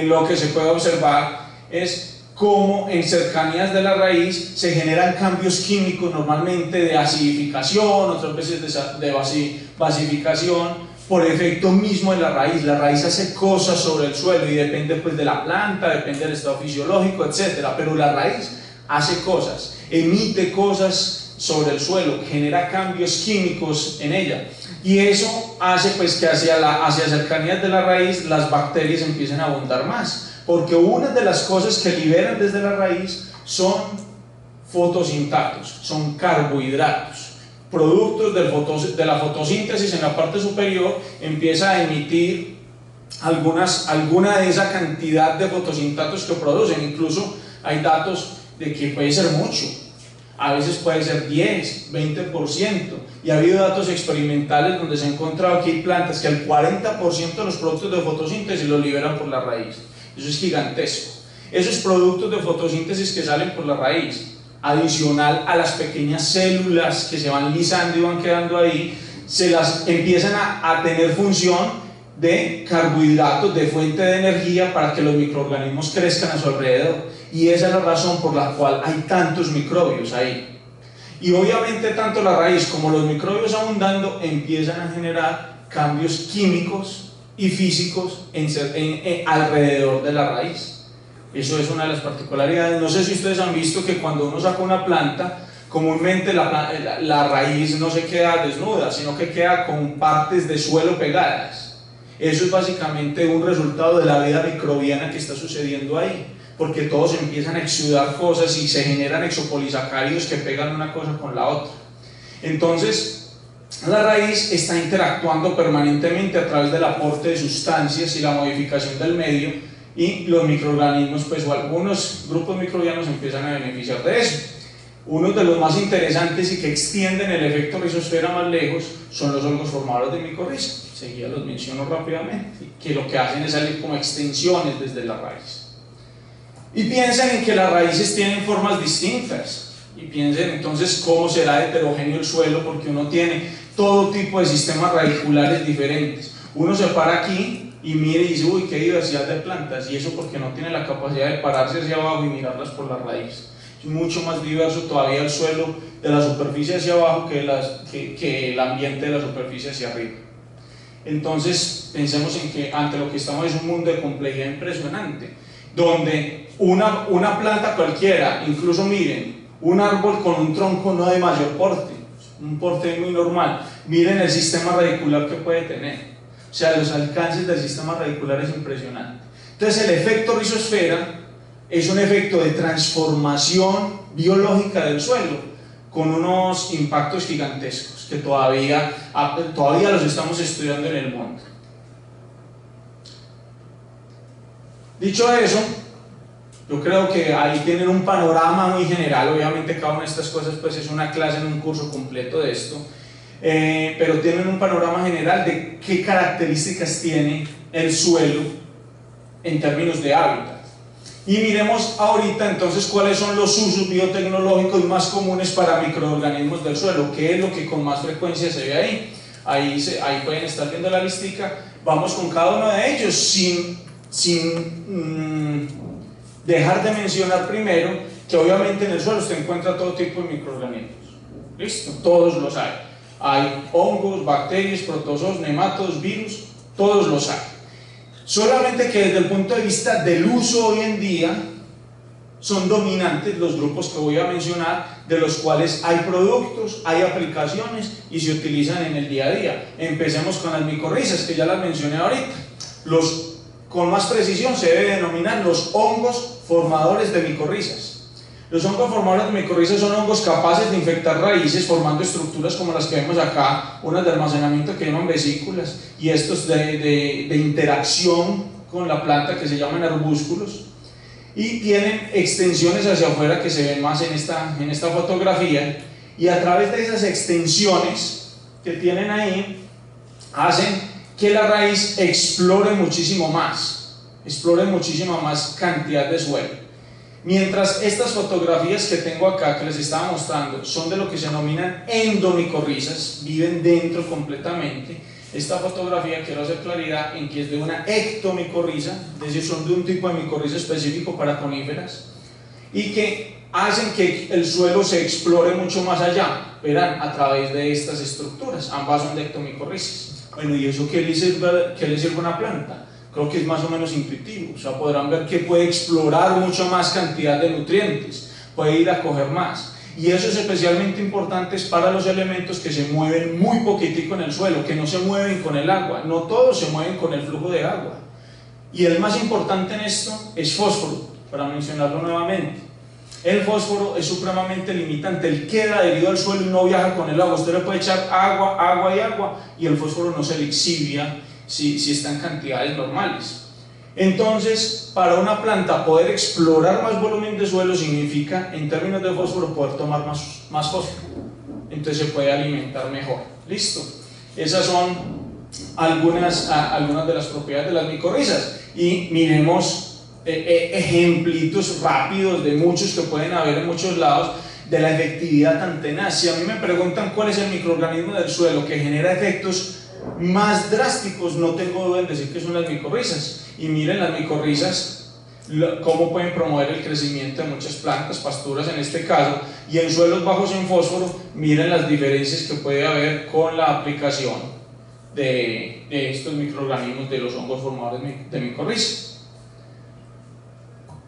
lo que se puede observar es cómo en cercanías de la raíz se generan cambios químicos, normalmente de acidificación, otras veces de basificación, por efecto mismo de la raíz. La raíz hace cosas sobre el suelo y depende pues de la planta, depende del estado fisiológico, etc. Pero la raíz hace cosas, emite cosas sobre el suelo, genera cambios químicos en ella. Y eso hace pues que hacia cercanías de la raíz las bacterias empiecen a abundar más. Porque una de las cosas que liberan desde la raíz son fotosintatos, son carbohidratos, productos de la fotosíntesis. En la parte superior empieza a emitir alguna de esa cantidad de fotosintatos que producen. Incluso hay datos de que puede ser mucho, a veces puede ser 10, 20%, y ha habido datos experimentales donde se ha encontrado que hay plantas que el 40% de los productos de fotosíntesis los liberan por la raíz. Eso es gigantesco. Esos productos de fotosíntesis que salen por la raíz, adicional a las pequeñas células que se van lisando y van quedando ahí, se las empiezan a tener función de carbohidratos, de fuente de energía para que los microorganismos crezcan a su alrededor. Y esa es la razón por la cual hay tantos microbios ahí. Y obviamente tanto la raíz como los microbios abundando empiezan a generar cambios químicos y físicos alrededor de la raíz. Eso es una de las particularidades. No sé si ustedes han visto que cuando uno saca una planta, comúnmente la raíz no se queda desnuda, sino que queda con partes de suelo pegadas. Eso es básicamente un resultado de la vida microbiana que está sucediendo ahí, porque todos empiezan a exudar cosas y se generan exopolisacáridos que pegan una cosa con la otra. Entonces, la raíz está interactuando permanentemente a través del aporte de sustancias y la modificación del medio, y los microorganismos, pues, o algunos grupos microbianos empiezan a beneficiar de eso. Uno de los más interesantes y que extienden el efecto rizosfera más lejos son los hongos formadores de micorriza. Seguida los menciono rápidamente, que lo que hacen es salir como extensiones desde la raíz. Y piensen en que las raíces tienen formas distintas. Y piensen entonces cómo será heterogéneo el suelo, porque uno tiene todo tipo de sistemas radiculares diferentes. Uno se para aquí y mire y dice, uy, qué diversidad de plantas, y eso porque no tiene la capacidad de pararse hacia abajo y mirarlas por la raíz. Es mucho más diverso todavía el suelo de la superficie hacia abajo que el ambiente de la superficie hacia arriba. Entonces pensemos en que ante lo que estamos es un mundo de complejidad impresionante, donde una planta cualquiera, incluso miren, un árbol con un tronco no de mayor porte, un porte muy normal, miren el sistema radicular que puede tener. O sea, los alcances del sistema radicular es impresionante. Entonces el efecto rizosfera es un efecto de transformación biológica del suelo con unos impactos gigantescos que todavía los estamos estudiando en el mundo. Dicho eso, yo creo que ahí tienen un panorama muy general. Obviamente cada una de estas cosas pues es una clase en un curso completo de esto, pero tienen un panorama general de qué características tiene el suelo en términos de hábitat. Y miremos ahorita entonces cuáles son los usos biotecnológicos más comunes para microorganismos del suelo, qué es lo que con más frecuencia se ve ahí. Ahí pueden estar viendo la listica. Vamos con cada uno de ellos sin dejar de mencionar primero que obviamente en el suelo se encuentra todo tipo de microorganismos. ¿Listo? Todos los hay. Hay hongos, bacterias, protozoos, nematodos, virus, todos los hay. Solamente que desde el punto de vista del uso hoy en día son dominantes los grupos que voy a mencionar, de los cuales hay productos, hay aplicaciones y se utilizan en el día a día. Empecemos con las micorrizas, que ya las mencioné ahorita. Con más precisión se debe denominar los hongos formadores de micorrizas. Los hongos formadores de micorrizas son hongos capaces de infectar raíces formando estructuras como las que vemos acá, unas de almacenamiento que llaman vesículas, y estos de interacción con la planta que se llaman arbúsculos, y tienen extensiones hacia afuera que se ven más en esta fotografía, y a través de esas extensiones que tienen ahí hacen que la raíz explore muchísima más cantidad de suelo. Mientras estas fotografías que tengo acá, que les estaba mostrando, son de lo que se denominan endomicorrizas, viven dentro completamente. Esta fotografía quiero hacer claridad en que es de una ectomicorriza, es decir, son de un tipo de micorriza específico para coníferas y que hacen que el suelo se explore mucho más allá, verán, a través de estas estructuras. Ambas son de ectomicorrizas. Bueno, ¿y eso qué le sirve a una planta? Creo que es más o menos intuitivo, o sea, podrán ver que puede explorar mucho más cantidad de nutrientes, puede ir a coger más, y eso es especialmente importante para los elementos que se mueven muy poquitico en el suelo, que no se mueven con el agua, no todos se mueven con el flujo de agua, y el más importante en esto es fósforo, para mencionarlo nuevamente. El fósforo es supremamente limitante, él queda adherido al suelo y no viaja con el agua, usted le puede echar agua, y el fósforo no se le exhibia si está en cantidades normales. Entonces, para una planta poder explorar más volumen de suelo significa, en términos de fósforo, poder tomar más fósforo. Entonces se puede alimentar mejor. Listo. Esas son algunas de las propiedades de las micorrizas. Y miremos ejemplitos rápidos de muchos que pueden haber en muchos lados de la efectividad tan tenaz. Si a mí me preguntan cuál es el microorganismo del suelo que genera efectos más drásticos, no tengo duda en decir que son las micorrizas. Y miren las micorrizas cómo pueden promover el crecimiento de muchas plantas, pasturas en este caso, y en suelos bajos en fósforo, miren las diferencias que puede haber con la aplicación de estos microorganismos, de los hongos formadores de micorrizas.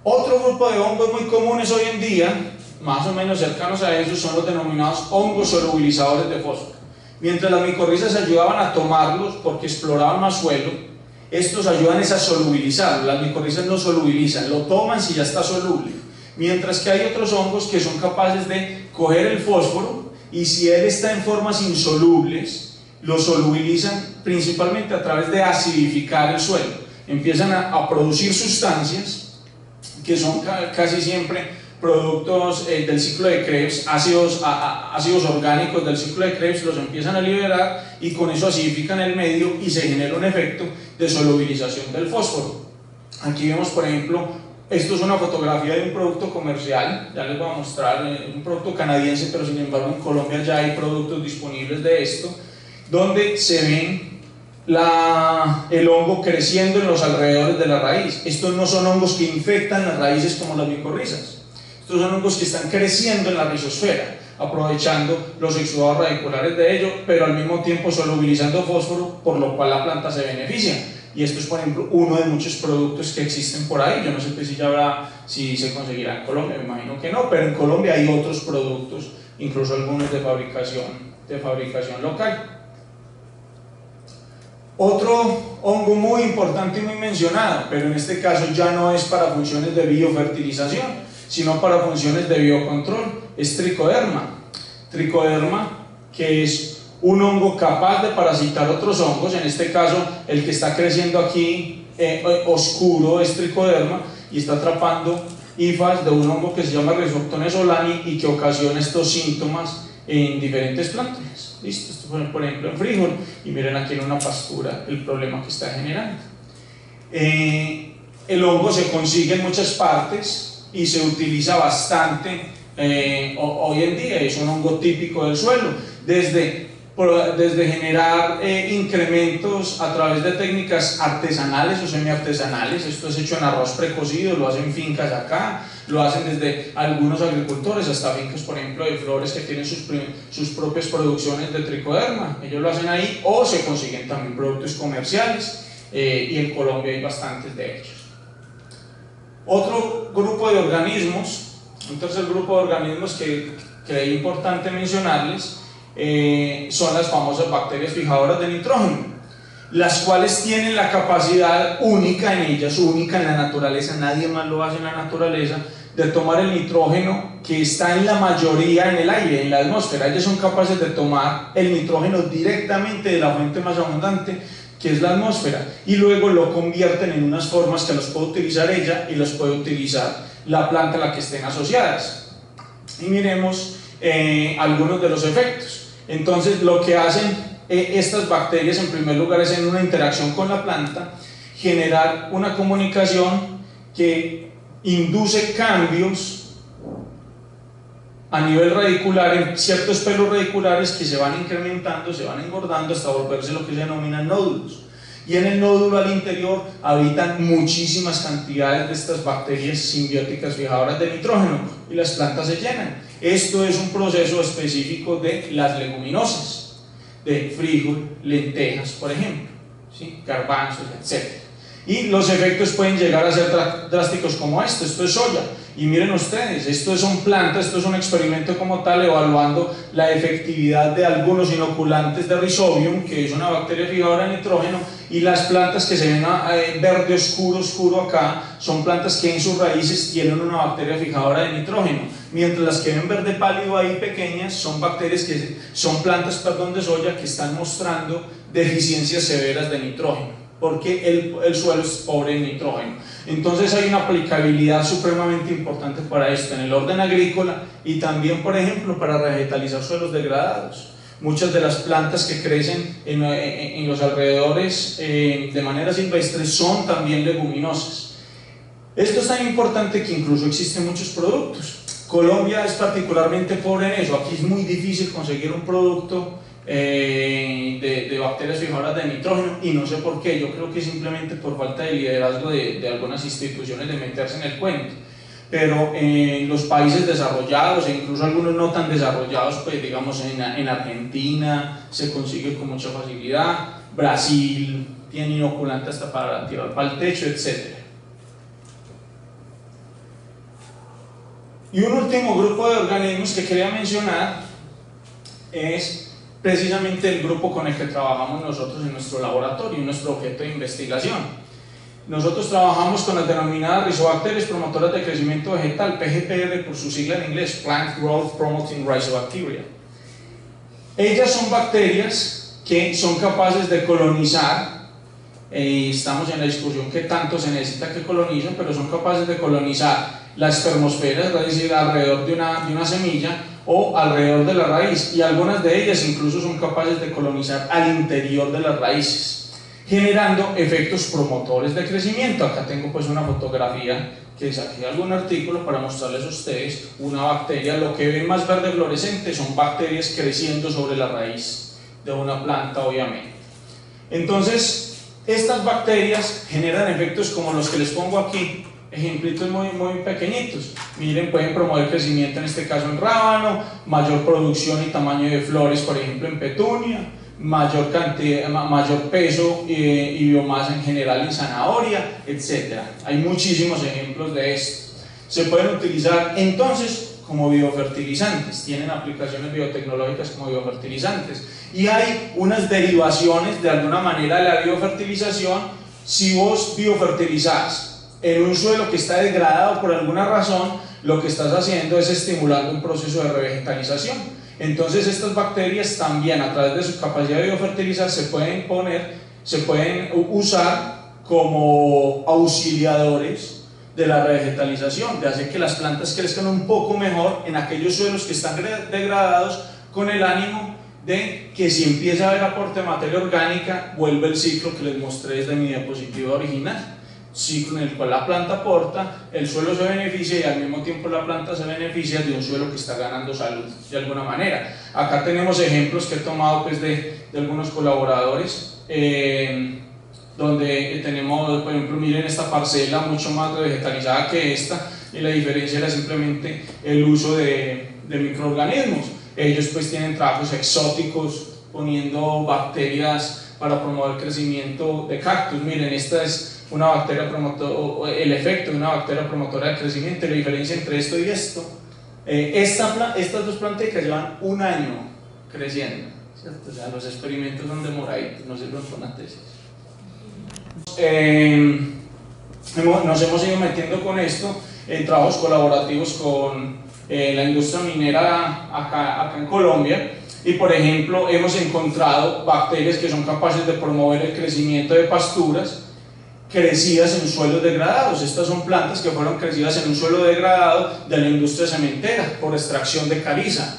Otro grupo de hongos muy comunes hoy en día, más o menos cercanos a esos, son los denominados hongos solubilizadores de fósforo. Mientras las micorrizas ayudaban a tomarlos porque exploraban más suelo, estos ayudan a solubilizarlo. Las micorrizas no solubilizan, lo toman si ya está soluble. Mientras que hay otros hongos que son capaces de coger el fósforo y si él está en formas insolubles, lo solubilizan principalmente a través de acidificar el suelo. Empiezan a producir sustancias que son casi siempre productos del ciclo de Krebs, ácidos orgánicos del ciclo de Krebs, los empiezan a liberar y con eso acidifican el medio y se genera un efecto de solubilización del fósforo. Aquí vemos, por ejemplo, esto es una fotografía de un producto comercial, ya les voy a mostrar, un producto canadiense, pero sin embargo en Colombia ya hay productos disponibles de esto, donde se ven el hongo creciendo en los alrededores de la raíz. Estos no son hongos que infectan las raíces como las micorrizas. Estos son hongos que están creciendo en la rizosfera, aprovechando los exudados radiculares de ello, pero al mismo tiempo solubilizando fósforo, por lo cual la planta se beneficia. Y esto es, por ejemplo, uno de muchos productos que existen por ahí. Yo no sé si se conseguirá en Colombia, me imagino que no, pero en Colombia hay otros productos, incluso algunos de fabricación local. Otro hongo muy importante y muy mencionado, pero en este caso ya no es para funciones de biofertilización, sino para funciones de biocontrol, es tricoderma. Tricoderma, que es un hongo capaz de parasitar otros hongos, en este caso el que está creciendo aquí oscuro es tricoderma y está atrapando hifas de un hongo que se llama Rhizoctones solani y que ocasiona estos síntomas en diferentes plantas. ¿Listo? Esto fue por ejemplo en frijol y miren aquí en una pastura el problema que está generando. El hongo se consigue en muchas partes y se utiliza bastante hoy en día, es un hongo típico del suelo, desde generar incrementos a través de técnicas artesanales o semiartesanales. Esto es hecho en arroz precocido, lo hacen fincas acá, lo hacen desde algunos agricultores hasta fincas, por ejemplo, de flores que tienen sus propias producciones de tricoderma, ellos lo hacen ahí, o se consiguen también productos comerciales, y en Colombia hay bastantes de ellos. Otro grupo de organismos, un tercer grupo de organismos que es importante mencionarles, son las famosas bacterias fijadoras de nitrógeno, las cuales tienen la capacidad única en ellas, única en la naturaleza, nadie más lo hace en la naturaleza, de tomar el nitrógeno que está en la mayoría en el aire, en la atmósfera. Ellas son capaces de tomar el nitrógeno directamente de la fuente más abundante, que es la atmósfera, y luego lo convierten en unas formas que los puede utilizar ella y los puede utilizar la planta a la que estén asociadas. Y miremos algunos de los efectos. Entonces lo que hacen estas bacterias en primer lugar es en una interacción con la planta, generar una comunicación que induce cambios a nivel radicular en ciertos pelos radiculares que se van incrementando, se van engordando hasta volverse lo que se denominan nódulos. Y en el nódulo al interior habitan muchísimas cantidades de estas bacterias simbióticas fijadoras de nitrógeno y las plantas se llenan. Esto es un proceso específico de las leguminosas, de frijol, lentejas, por ejemplo, ¿sí? Garbanzos, etc. Y los efectos pueden llegar a ser drásticos como esto es soya. Y miren ustedes, esto son plantas, esto es un experimento como tal evaluando la efectividad de algunos inoculantes de Rhizobium, que es una bacteria fijadora de nitrógeno, y las plantas que se ven verde oscuro acá son plantas que en sus raíces tienen una bacteria fijadora de nitrógeno, mientras las que ven verde pálido ahí pequeñas son bacterias que son plantas de soya que están mostrando deficiencias severas de nitrógeno, porque el suelo es pobre en nitrógeno. Entonces hay una aplicabilidad supremamente importante para esto en el orden agrícola y también, por ejemplo, para regetalizar suelos degradados. Muchas de las plantas que crecen en los alrededores de manera silvestre son también leguminosas. Esto es tan importante que incluso existen muchos productos. Colombia es particularmente pobre en eso. Aquí es muy difícil conseguir un producto de bacterias fijadoras de nitrógeno, y no sé por qué. Yo creo que simplemente por falta de liderazgo de algunas instituciones de meterse en el cuento. Pero en los países desarrollados e incluso algunos no tan desarrollados, pues digamos en Argentina se consigue con mucha facilidad, Brasil tiene inoculante hasta para tirar para el techo, etc. Y un último grupo de organismos que quería mencionar es precisamente el grupo con el que trabajamos nosotros en nuestro laboratorio, en nuestro objeto de investigación. Nosotros trabajamos con las denominadas rizobacterias promotoras de crecimiento vegetal, PGPR por su sigla en inglés, Plant Growth Promoting Rhizobacteria. Ellas son bacterias que son capaces de colonizar, estamos en la discusión que tanto se necesita que colonicen, pero son capaces de colonizar la espermosfera, es decir, alrededor de una semilla o alrededor de la raíz, y algunas de ellas incluso son capaces de colonizar al interior de las raíces, generando efectos promotores de crecimiento. Acá tengo pues una fotografía que saqué de algún artículo para mostrarles a ustedes una bacteria. Lo que ven más verde fluorescente son bacterias creciendo sobre la raíz de una planta, obviamente. Entonces, estas bacterias generan efectos como los que les pongo aquí, ejemplitos muy pequeñitos. Miren, pueden promover crecimiento, en este caso en rábano, mayor producción y tamaño de flores, por ejemplo en petunia, mayor peso y biomasa en general en zanahoria, etc. Hay muchísimos ejemplos de esto. Se pueden utilizar entonces como biofertilizantes, tienen aplicaciones biotecnológicas como biofertilizantes, y hay unas derivaciones de alguna manera de la biofertilización. Si vos biofertilizás en un suelo que está degradado por alguna razón, lo que estás haciendo es estimulando un proceso de revegetalización. Entonces estas bacterias también, a través de su capacidad de biofertilizar, se pueden usar como auxiliadores de la revegetalización, de hacer que las plantas crezcan un poco mejor en aquellos suelos que están degradados, con el ánimo de que si empieza a haber aporte de materia orgánica, vuelve el ciclo que les mostré desde mi diapositiva original. Ciclo en el cual la planta aporta, el suelo se beneficia y al mismo tiempo la planta se beneficia de un suelo que está ganando salud de alguna manera. Acá tenemos ejemplos que he tomado pues, de algunos colaboradores, donde tenemos, por ejemplo, miren esta parcela mucho más vegetalizada que esta, y la diferencia era simplemente el uso de microorganismos. Ellos pues tienen trabajos exóticos poniendo bacterias para promover el crecimiento de cactus. Miren, esta es una bacteria promotora, el efecto de una bacteria promotora de crecimiento. La diferencia entre esto y esto, estas dos planticas llevan un año creciendo, ¿cierto? O sea, los experimentos son demoraditos, no sirven para una tesis. Nos hemos ido metiendo con esto en trabajos colaborativos con la industria minera acá en Colombia, y por ejemplo hemos encontrado bacterias que son capaces de promover el crecimiento de pasturas crecidas en suelos degradados. Estas son plantas que fueron crecidas en un suelo degradado de la industria cementera por extracción de caliza.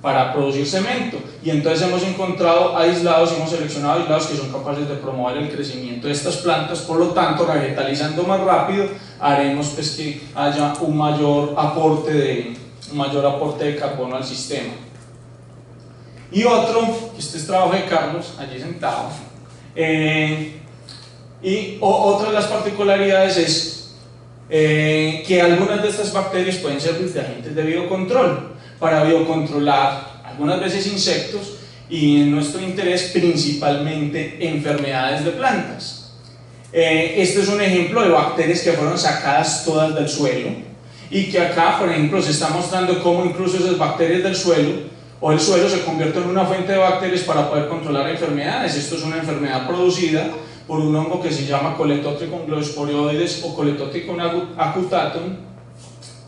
para producir cemento, y entonces hemos encontrado aislados, hemos seleccionado aislados que son capaces de promover el crecimiento de estas plantas. Por lo tanto, vegetalizando más rápido, haremos pues que haya un mayor aporte de carbono al sistema. Y otro, este es trabajo de Carlos, allí sentado, y otra de las particularidades es que algunas de estas bacterias pueden servir de agentes de biocontrol, para biocontrolar algunas veces insectos y en nuestro interés principalmente enfermedades de plantas. Este es un ejemplo de bacterias que fueron sacadas todas del suelo y que acá, por ejemplo, se está mostrando cómo incluso esas bacterias del suelo o el suelo se convierte en una fuente de bacterias para poder controlar enfermedades. Esto es una enfermedad producida por un hongo que se llama Coledotrichum gloeosporioides o Coledotrichum acutatum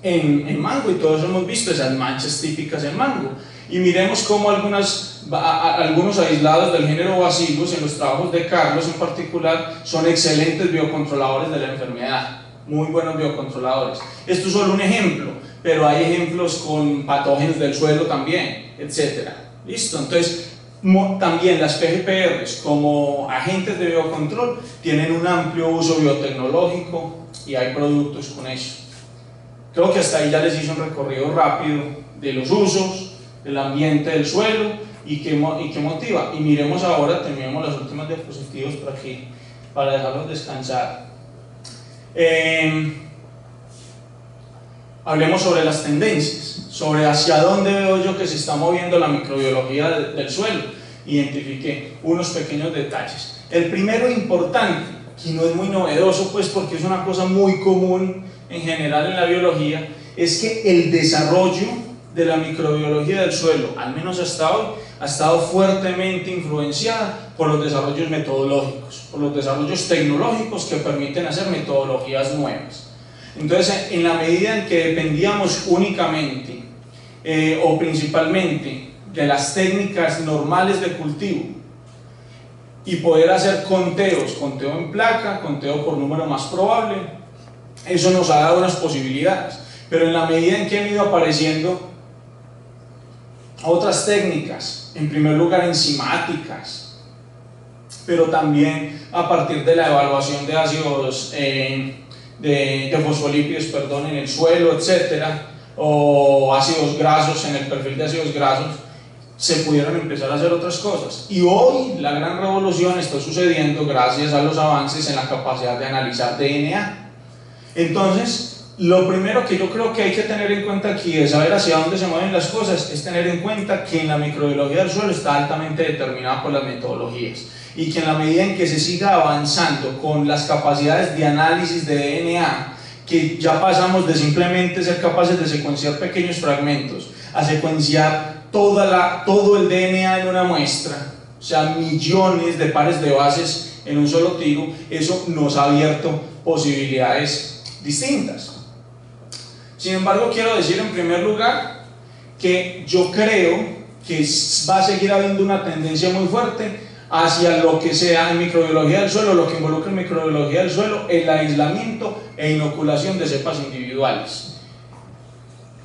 en mango, y todos hemos visto esas manchas típicas en mango. Y miremos cómo algunos aislados del género Bacillus en los trabajos de Carlos en particular son excelentes biocontroladores de la enfermedad, muy buenos biocontroladores. Esto es solo un ejemplo, pero hay ejemplos con patógenos del suelo también, etc. ¿Listo? Entonces, también las PGPRs como agentes de biocontrol tienen un amplio uso biotecnológico y hay productos con eso. Creo que hasta ahí ya les hice un recorrido rápido de los usos, del ambiente del suelo y qué motiva. Y miremos ahora, terminemos las últimas diapositivas por aquí, para dejarlos descansar. Hablemos sobre las tendencias, sobre hacia dónde veo yo que se está moviendo la microbiología del suelo. Identifiqué unos pequeños detalles. El primero importante, que no es muy novedoso, pues porque es una cosa muy común en general en la biología, es que el desarrollo de la microbiología del suelo, al menos hasta hoy, ha estado fuertemente influenciada por los desarrollos metodológicos, por los desarrollos tecnológicos que permiten hacer metodologías nuevas. Entonces, en la medida en que dependíamos únicamente o principalmente de las técnicas normales de cultivo y poder hacer conteo en placa, conteo por número más probable, eso nos ha dado unas posibilidades. Pero en la medida en que han ido apareciendo otras técnicas, en primer lugar enzimáticas, pero también a partir de la evaluación de ácidos, de fosfolípidos, perdón, en el suelo, etcétera, o ácidos grasos, en el perfil de ácidos grasos, se pudieron empezar a hacer otras cosas. Y hoy la gran revolución está sucediendo gracias a los avances en la capacidad de analizar DNA. Entonces, lo primero que yo creo que hay que tener en cuenta aquí de saber hacia dónde se mueven las cosas es tener en cuenta que en la microbiología del suelo está altamente determinada por las metodologías, y que en la medida en que se siga avanzando con las capacidades de análisis de DNA, que ya pasamos de simplemente ser capaces de secuenciar pequeños fragmentos a secuenciar todo el DNA en una muestra, o sea, millones de pares de bases en un solo tiro, eso nos ha abierto posibilidades distintas. Sin embargo, quiero decir en primer lugar que yo creo que va a seguir habiendo una tendencia muy fuerte hacia lo que sea en microbiología del suelo, lo que involucra en microbiología del suelo, el aislamiento e inoculación de cepas individuales.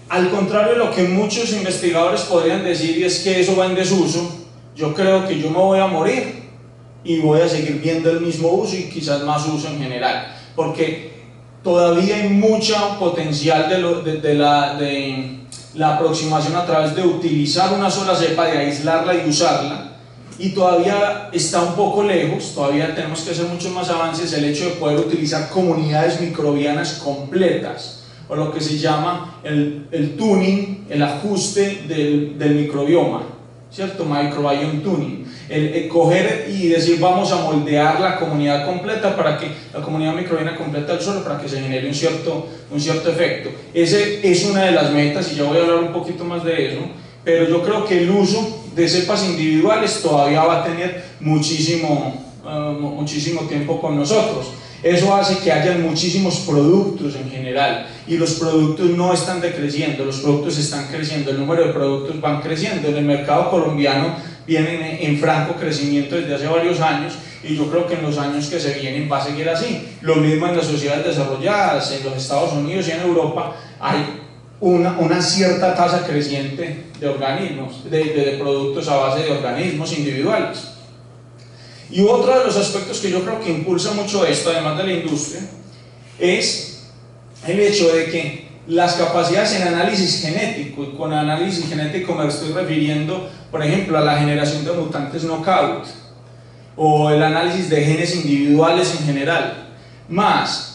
Al contrario de lo que muchos investigadores podrían decir, y es que eso va en desuso, yo creo que yo me voy a morir y voy a seguir viendo el mismo uso y quizás más uso en general, porque todavía hay mucho potencial de la aproximación a través de utilizar una sola cepa, de aislarla y usarla, y todavía está un poco lejos, todavía tenemos que hacer muchos más avances el hecho de poder utilizar comunidades microbianas completas, o lo que se llama el tuning, el ajuste del microbioma, ¿cierto? Microbiome tuning, el coger y decir vamos a moldear la comunidad completa para que la comunidad microbiana completa del suelo, para que se genere un cierto efecto. Ese es una de las metas y ya voy a hablar un poquito más de eso, pero yo creo que el uso de cepas individuales todavía va a tener muchísimo tiempo con nosotros. Eso hace que haya muchísimos productos en general, y los productos no están decreciendo, los productos están creciendo, el número de productos van creciendo. En el mercado colombiano vienen en franco crecimiento desde hace varios años, y yo creo que en los años que se vienen va a seguir así. Lo mismo en las sociedades desarrolladas, en los Estados Unidos y en Europa hay una cierta tasa creciente de organismos, de productos a base de organismos individuales. Y otro de los aspectos que yo creo que impulsa mucho esto, además de la industria, es el hecho de que las capacidades en análisis genético, y con análisis genético me estoy refiriendo, por ejemplo, a la generación de mutantes knockout, o el análisis de genes individuales en general, más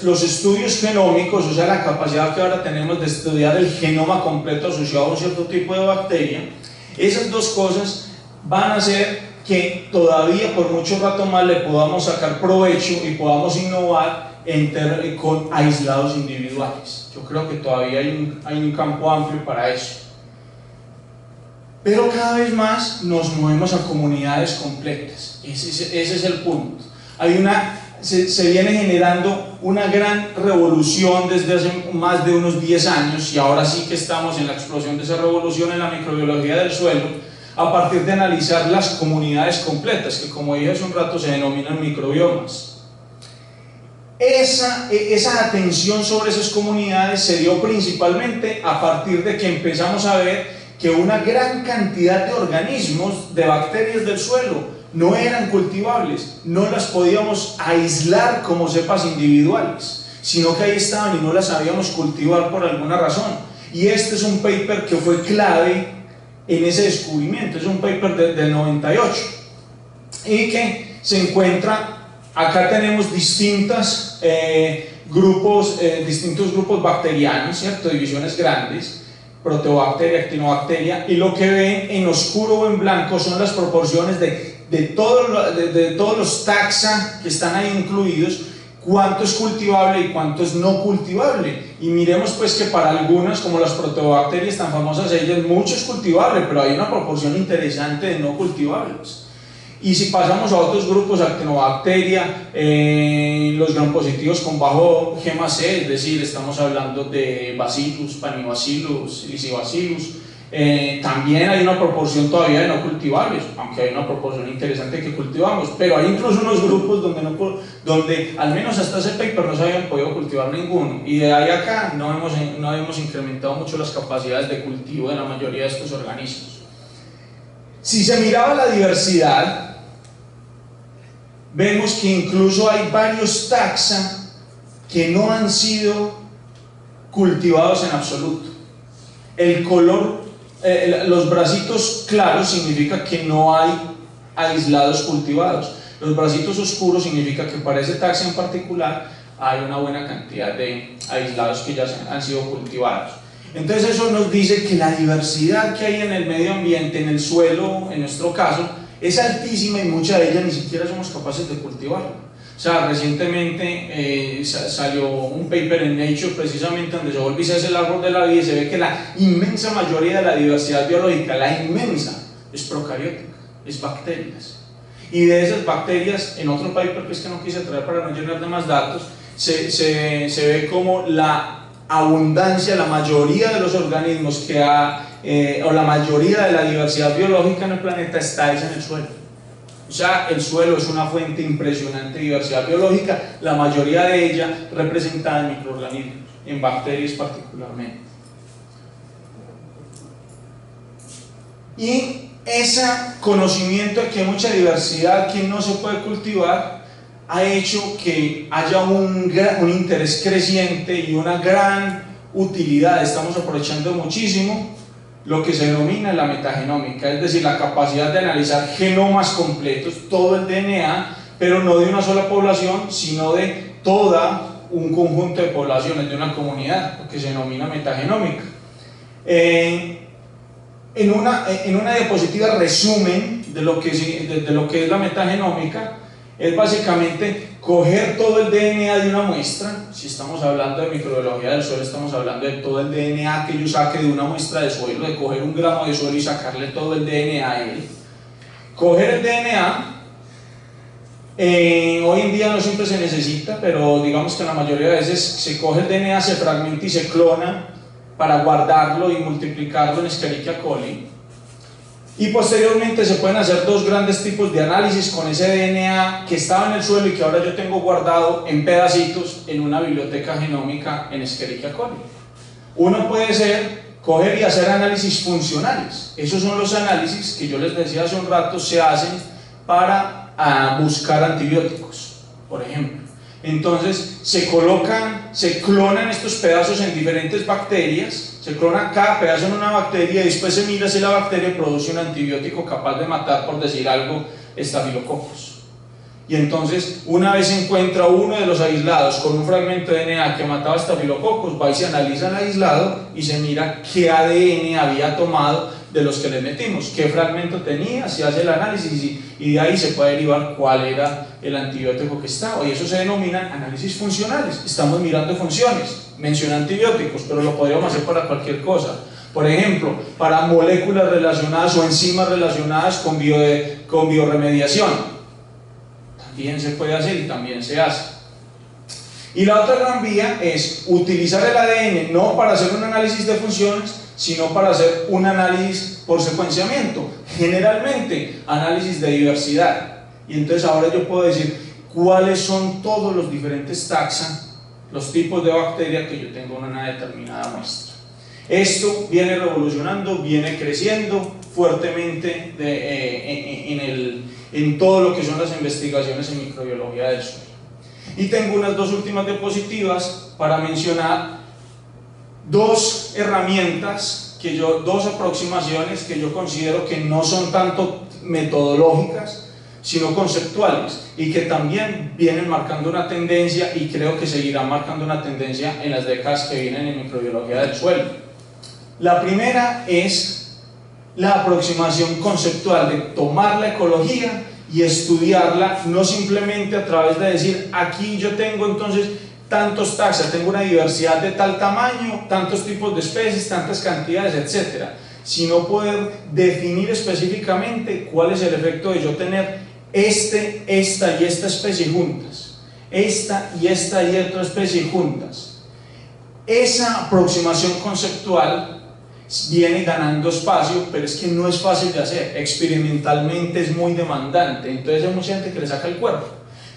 los estudios genómicos, o sea, la capacidad que ahora tenemos de estudiar el genoma completo asociado a un cierto tipo de bacteria, esas dos cosas van a hacer que todavía por mucho rato más le podamos sacar provecho y podamos innovar con aislados individuales. Yo creo que todavía hay un campo amplio para eso. Pero cada vez más nos movemos a comunidades completas. Ese es el punto. Se viene generando una gran revolución desde hace más de unos 10 años, y ahora sí que estamos en la explosión de esa revolución en la microbiología del suelo, a partir de analizar las comunidades completas, que como dije hace un rato se denominan microbiomas. Esa atención sobre esas comunidades se dio principalmente a partir de que empezamos a ver que una gran cantidad de organismos, de bacterias del suelo, no eran cultivables, no las podíamos aislar como cepas individuales, sino que ahí estaban y no las sabíamos cultivar por alguna razón. Y este es un paper que fue clave en ese descubrimiento, es un paper del 98, y que se encuentra, acá tenemos distintos grupos bacterianos, ¿cierto? Divisiones grandes, Proteobacteria, Actinobacteria, y lo que ven en oscuro o en blanco son las proporciones de todos los taxa que están ahí incluidos, cuánto es cultivable y cuánto es no cultivable. Y miremos pues que para algunas, como las proteobacterias tan famosas, ellas mucho es cultivable, pero hay una proporción interesante de no cultivables. Y si pasamos a otros grupos, Actinobacteria, los gram positivos con bajo G+C, es decir, estamos hablando de Bacillus, Panibacillus, Lysibacillus, también hay una proporción todavía de no cultivables, aunque hay una proporción interesante que cultivamos, pero hay incluso unos grupos donde al menos hasta ese paper no se habían podido cultivar ninguno, y de ahí a acá no hemos incrementado mucho las capacidades de cultivo de la mayoría de estos organismos. Si se miraba la diversidad, vemos que incluso hay varios taxa que no han sido cultivados en absoluto. El color, los bracitos claros significa que no hay aislados cultivados. Los bracitos oscuros significa que para ese taxa en particular hay una buena cantidad de aislados que ya han sido cultivados. Entonces eso nos dice que la diversidad que hay en el medio ambiente, en el suelo, en nuestro caso, es altísima, y mucha de ella ni siquiera somos capaces de cultivarla. O sea, recientemente salió un paper en Nature precisamente donde se volvió el árbol de la vida, y se ve que la inmensa mayoría de la diversidad biológica, la inmensa, es procariótica, es bacterias. Y de esas bacterias, en otro paper que es que no quise traer para no llenar de más datos, se ve como la abundancia, la mayoría de los organismos o la mayoría de la diversidad biológica en el planeta está en el suelo. O sea, el suelo es una fuente impresionante de diversidad biológica, la mayoría de ella representada en microorganismos, en bacterias particularmente. Y ese conocimiento de que hay mucha diversidad que no se puede cultivar ha hecho que haya un interés creciente y una gran utilidad. Estamos aprovechando muchísimo lo que se denomina la metagenómica, es decir, la capacidad de analizar genomas completos, todo el DNA, pero no de una sola población, sino de todo un conjunto de poblaciones, de una comunidad, lo que se denomina metagenómica. En una diapositiva resumen de lo que es la metagenómica, es básicamente coger todo el DNA de una muestra. Si estamos hablando de microbiología del suelo, estamos hablando de todo el DNA que yo saque de una muestra de suelo, de coger un gramo de suelo y sacarle todo el DNA a él. Coger el DNA, hoy en día no siempre se necesita, pero digamos que la mayoría de veces se coge el DNA, se fragmenta y se clona para guardarlo y multiplicarlo en Escherichia coli. Y posteriormente se pueden hacer dos grandes tipos de análisis con ese DNA que estaba en el suelo y que ahora yo tengo guardado en pedacitos en una biblioteca genómica en Escherichia coli. Uno puede ser coger y hacer análisis funcionales. Esos son los análisis que yo les decía hace un rato, se hacen para buscar antibióticos, por ejemplo. Entonces se clonan estos pedazos en diferentes bacterias, se clona cada pedazo en una bacteria y después se mira si la bacteria produce un antibiótico capaz de matar, por decir algo, estafilococos. Y entonces, una vez se encuentra uno de los aislados con un fragmento de DNA que mataba estafilococos, va y se analiza el aislado y se mira qué ADN había tomado de los que le metimos, qué fragmento tenía, se hace el análisis y de ahí se puede derivar cuál era el antibiótico que estaba. Y eso se denominan análisis funcionales. Estamos mirando funciones, menciona antibióticos, pero lo podríamos hacer para cualquier cosa. Por ejemplo, para moléculas relacionadas o enzimas relacionadas con bioremediación. También se puede hacer y también se hace. Y la otra gran vía es utilizar el ADN no para hacer un análisis de funciones, sino para hacer un análisis por secuenciamiento, generalmente análisis de diversidad. Y entonces ahora yo puedo decir cuáles son todos los diferentes taxa, los tipos de bacterias que yo tengo en una determinada muestra. Esto viene revolucionando, viene creciendo fuertemente en todo lo que son las investigaciones en microbiología del suelo. Y tengo unas dos últimas diapositivas para mencionar dos herramientas, dos aproximaciones que yo considero que no son tanto metodológicas, sino conceptuales, y que también vienen marcando una tendencia y creo que seguirán marcando una tendencia en las décadas que vienen en microbiología del suelo. La primera es la aproximación conceptual de tomar la ecología y estudiarla, no simplemente a través de decir aquí yo tengo entonces tantos taxa, tengo una diversidad de tal tamaño, tantos tipos de especies, tantas cantidades, etc., sino poder definir específicamente cuál es el efecto de yo tener esta y esta especie juntas, esta y otra especie juntas. Esa aproximación conceptual viene ganando espacio, pero es que no es fácil de hacer, experimentalmente es muy demandante, entonces hay mucha gente que le saca el cuerpo.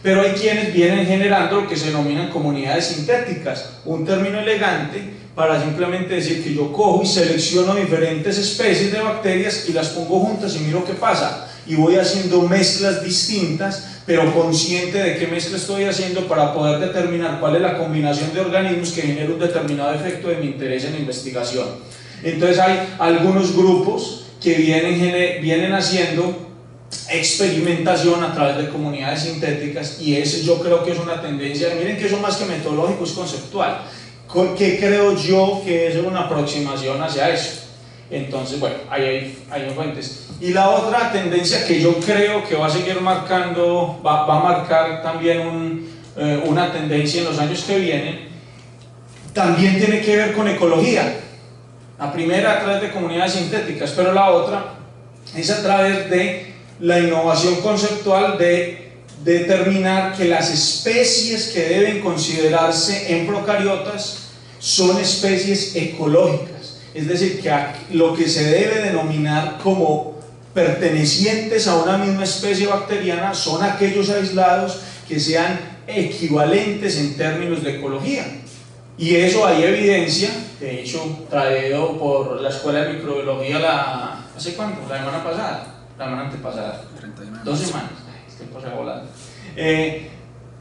Pero hay quienes vienen generando lo que se denominan comunidades sintéticas, un término elegante para simplemente decir que yo cojo y selecciono diferentes especies de bacterias y las pongo juntas y miro qué pasa, y voy haciendo mezclas distintas, pero consciente de qué mezcla estoy haciendo para poder determinar cuál es la combinación de organismos que genera un determinado efecto de mi interés en la investigación. Entonces hay algunos grupos que vienen haciendo experimentación a través de comunidades sintéticas, y eso yo creo que es una tendencia. Miren que eso más que metodológico es conceptual. ¿Qué creo yo que es una aproximación hacia eso? Entonces, bueno, hay fuentes. Y la otra tendencia que yo creo que va a seguir marcando, va a marcar también una tendencia en los años que vienen, también tiene que ver con ecología. La primera a través de comunidades sintéticas, pero la otra es a través de la innovación conceptual de determinar que las especies que deben considerarse en procariotas son especies ecológicas, es decir, que lo que se debe denominar como pertenecientes a una misma especie bacteriana son aquellos aislados que sean equivalentes en términos de ecología. Y eso hay evidencia, de hecho, traído por la Escuela de Microbiología ¿hace cuánto? La semana pasada, la semana antepasada, 2 semanas, este tiempo se va volando.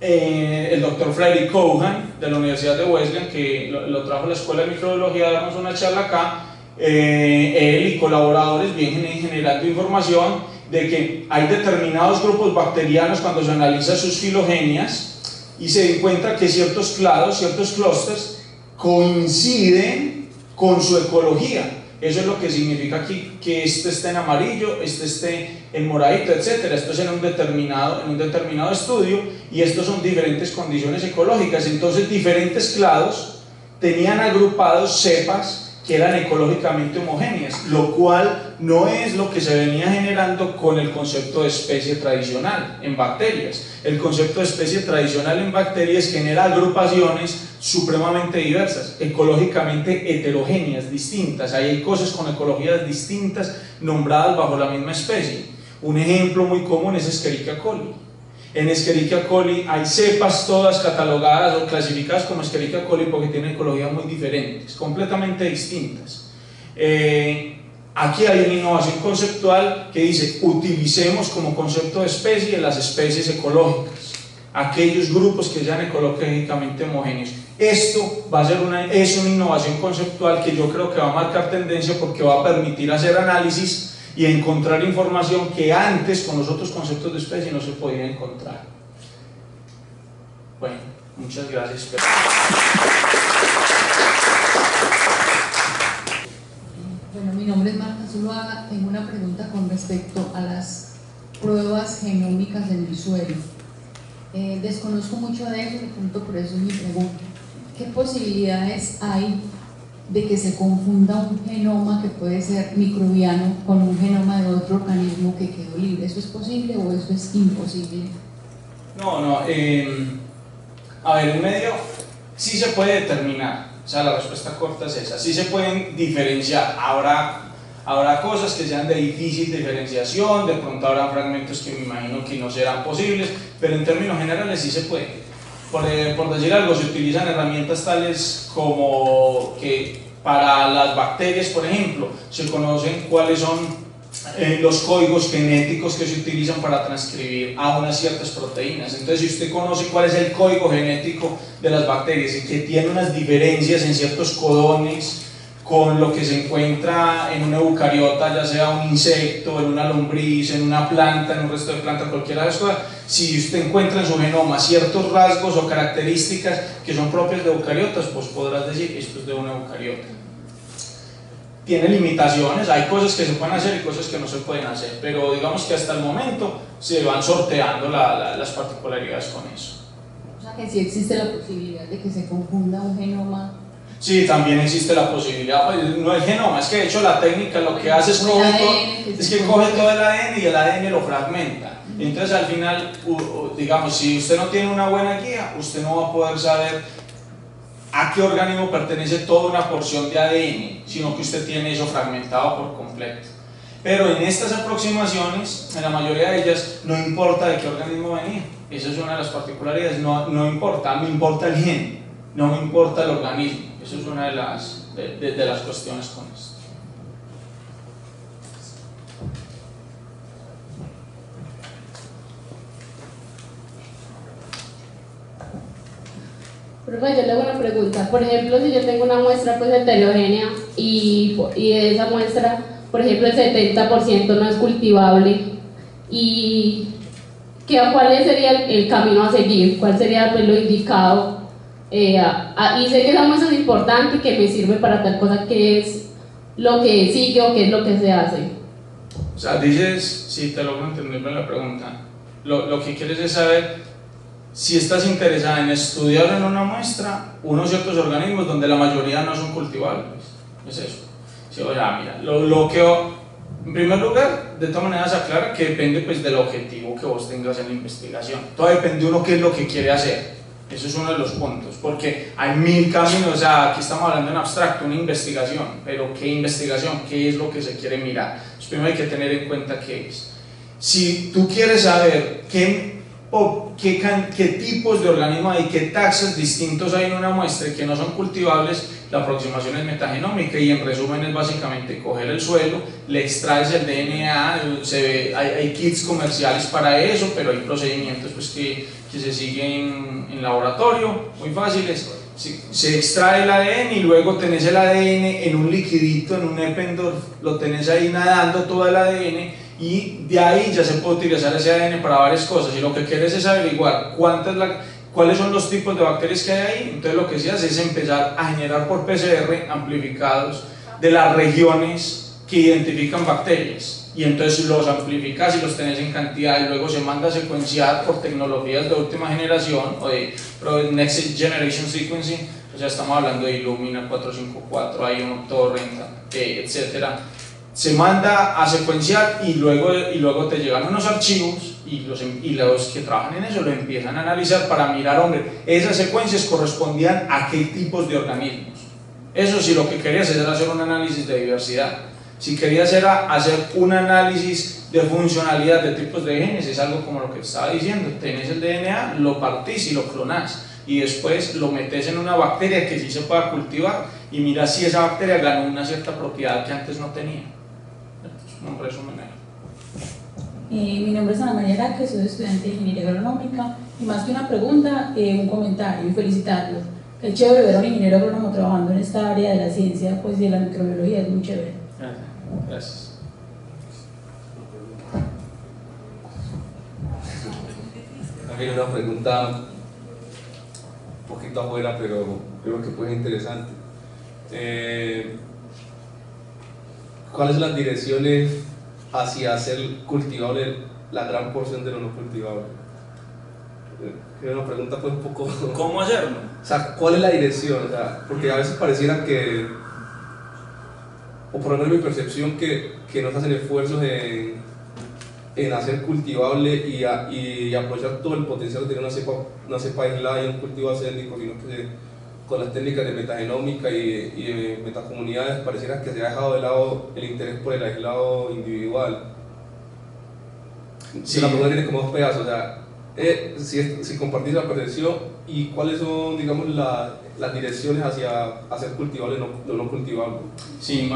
El doctor Frederick Cohen de la Universidad de Wesleyan, que lo trajo a la Escuela de Microbiología a darnos una charla acá, él y colaboradores vienen generando información de que hay determinados grupos bacterianos cuando se analiza sus filogenias y se encuentra que ciertos clados, ciertos clústeres coinciden con su ecología. Eso es lo que significa aquí que este esté en amarillo, este esté en moradito, etc. Esto es en un determinado estudio, y estos son diferentes condiciones ecológicas. Entonces diferentes clados tenían agrupados cepas que eran ecológicamente homogéneas, lo cual no es lo que se venía generando con el concepto de especie tradicional en bacterias. El concepto de especie tradicional en bacterias genera agrupaciones supremamente diversas, ecológicamente heterogéneas, distintas. Ahí hay cosas con ecologías distintas nombradas bajo la misma especie. Un ejemplo muy común es Escherichia coli. En Escherichia coli hay cepas todas catalogadas o clasificadas como Escherichia coli porque tienen ecologías muy diferentes, completamente distintas. Aquí hay una innovación conceptual que dice: utilicemos como concepto de especie las especies ecológicas, aquellos grupos que sean ecológicamente homogéneos. Esto va a ser una innovación conceptual que yo creo que va a marcar tendencia, porque va a permitir hacer análisis y encontrar información que antes con los otros conceptos de especie no se podía encontrar. Bueno, muchas gracias. Bueno, mi nombre es Marta Zuluaga. Tengo una pregunta con respecto a las pruebas genómicas en el suelo. Desconozco mucho de eso, de pronto por eso es mi pregunta. ¿Qué posibilidades hay de que se confunda un genoma que puede ser microbiano con un genoma de otro organismo que quedó libre? ¿Eso es posible o eso es imposible? No, a ver, en medio sí se puede determinar, o sea, la respuesta corta es esa, sí se pueden diferenciar. Habrá cosas que sean de difícil diferenciación, de pronto habrá fragmentos que me imagino que no serán posibles, pero en términos generales sí se puede. Por decir algo, se utilizan herramientas tales como que para las bacterias, por ejemplo, se conocen cuáles son los códigos genéticos que se utilizan para transcribir a unas ciertas proteínas. Entonces, si usted conoce cuál es el código genético de las bacterias y que tiene unas diferencias en ciertos codones con lo que se encuentra en una eucariota, ya sea un insecto, en una lombriz, en una planta, en un resto de plantas, cualquiera de las cosas, si usted encuentra en su genoma ciertos rasgos o características que son propias de eucariotas, pues podrás decir: esto es de una eucariota. Tiene limitaciones, hay cosas que se pueden hacer y cosas que no se pueden hacer, pero digamos que hasta el momento se van sorteando las particularidades con eso. O sea, que sí existe la posibilidad de que se confunda un genoma. Sí, también existe la posibilidad. Pues no es genoma, es que de hecho la técnica lo que hace es coge todo el ADN y el ADN lo fragmenta. Entonces al final, digamos, si usted no tiene una buena guía, usted no va a poder saber a qué organismo pertenece toda una porción de ADN, sino que usted tiene eso fragmentado por completo. Pero en estas aproximaciones, en la mayoría de ellas, no importa de qué organismo venía. Esa es una de las particularidades. No importa, me importa el gen, no me importa el organismo. Eso es una de las cuestiones con esto. Profe, yo le hago una pregunta. Por ejemplo, si yo tengo una muestra pues heterogénea y de esa muestra, por ejemplo, el 70% no es cultivable, ¿y cuál sería el camino a seguir? ¿Cuál sería pues, lo indicado? Y sé que esa muestra es importante y que me sirve para tal cosa. ¿Qué es lo que sigue o qué es lo que se hace? O sea, dices, si te logro entender bien la pregunta, lo que quieres es saber si estás interesada en estudiar en una muestra unos ciertos organismos donde la mayoría no son cultivables. Es eso. Sí, oye, mira, en primer lugar, de todas maneras aclara que depende pues, del objetivo que vos tengas en la investigación. Todo depende de uno qué es lo que quiere hacer. Eso es uno de los puntos, porque hay mil caminos. O sea, aquí estamos hablando en abstracto, una investigación, pero ¿qué investigación? ¿Qué es lo que se quiere mirar? Pues primero hay que tener en cuenta qué es. Si tú quieres saber qué tipos de organismos hay, qué taxas distintos hay en una muestra y que no son cultivables, la aproximación es metagenómica, y en resumen es básicamente coger el suelo, le extraes el DNA, hay kits comerciales para eso, pero hay procedimientos pues, que se siguen en laboratorio, muy fáciles. Se extrae el ADN y luego tenés el ADN en un liquidito, en un Eppendorf, lo tenés ahí nadando todo el ADN, y de ahí ya se puede utilizar ese ADN para varias cosas. Y lo que quieres es averiguar cuáles son los tipos de bacterias que hay ahí. Entonces lo que se hace es empezar a generar por PCR amplificados de las regiones que identifican bacterias, y entonces los amplificas y los tenés en cantidad, y luego se manda a secuenciar por tecnologías de última generación o de Next Generation Sequencing. O sea, estamos hablando de Illumina 454, ION, Torrent, etcétera. Se manda a secuenciar y luego te llegan unos archivos, y los que trabajan en eso lo empiezan a analizar para mirar, hombre, esas secuencias correspondían a qué tipos de organismos. Eso si lo que querías era hacer un análisis de diversidad. Si querías era hacer un análisis de funcionalidad de tipos de genes es algo como lo que estaba diciendo. Tenés el DNA, lo partís y lo clonás y después lo metes en una bacteria que sí se pueda cultivar y mira si esa bacteria ganó una cierta propiedad que antes no tenía. Es un resumen. Mi nombre es Ana María Araque, soy estudiante de Ingeniería Agronómica y más que una pregunta, un comentario y felicitarlos. Es chévere ver a un ingeniero agrónomo trabajando en esta área de la ciencia, pues de la microbiología, es muy chévere. Gracias. También una pregunta un poquito afuera, pero creo que puede ser interesante. ¿Cuáles son las direcciones hacia hacer cultivable la gran porción de lo no cultivable? Es una pregunta pues un poco... ¿Cómo hacerlo? O sea, ¿cuál es la dirección? O sea, porque a veces pareciera que, o por lo menos mi percepción, que no se hacen esfuerzos en hacer cultivable y aprovechar todo el potencial de tener una cepa aislada y un cultivo ascéndico, sino que con las técnicas de metagenómica y de metacomunidades pareciera que se ha dejado de lado el interés por el aislado individual. Sí. La pregunta tiene como dos pedazos, o sea, si compartís la percepción y cuáles son, digamos, las direcciones hacia hacer cultivable lo no cultivable. Sí,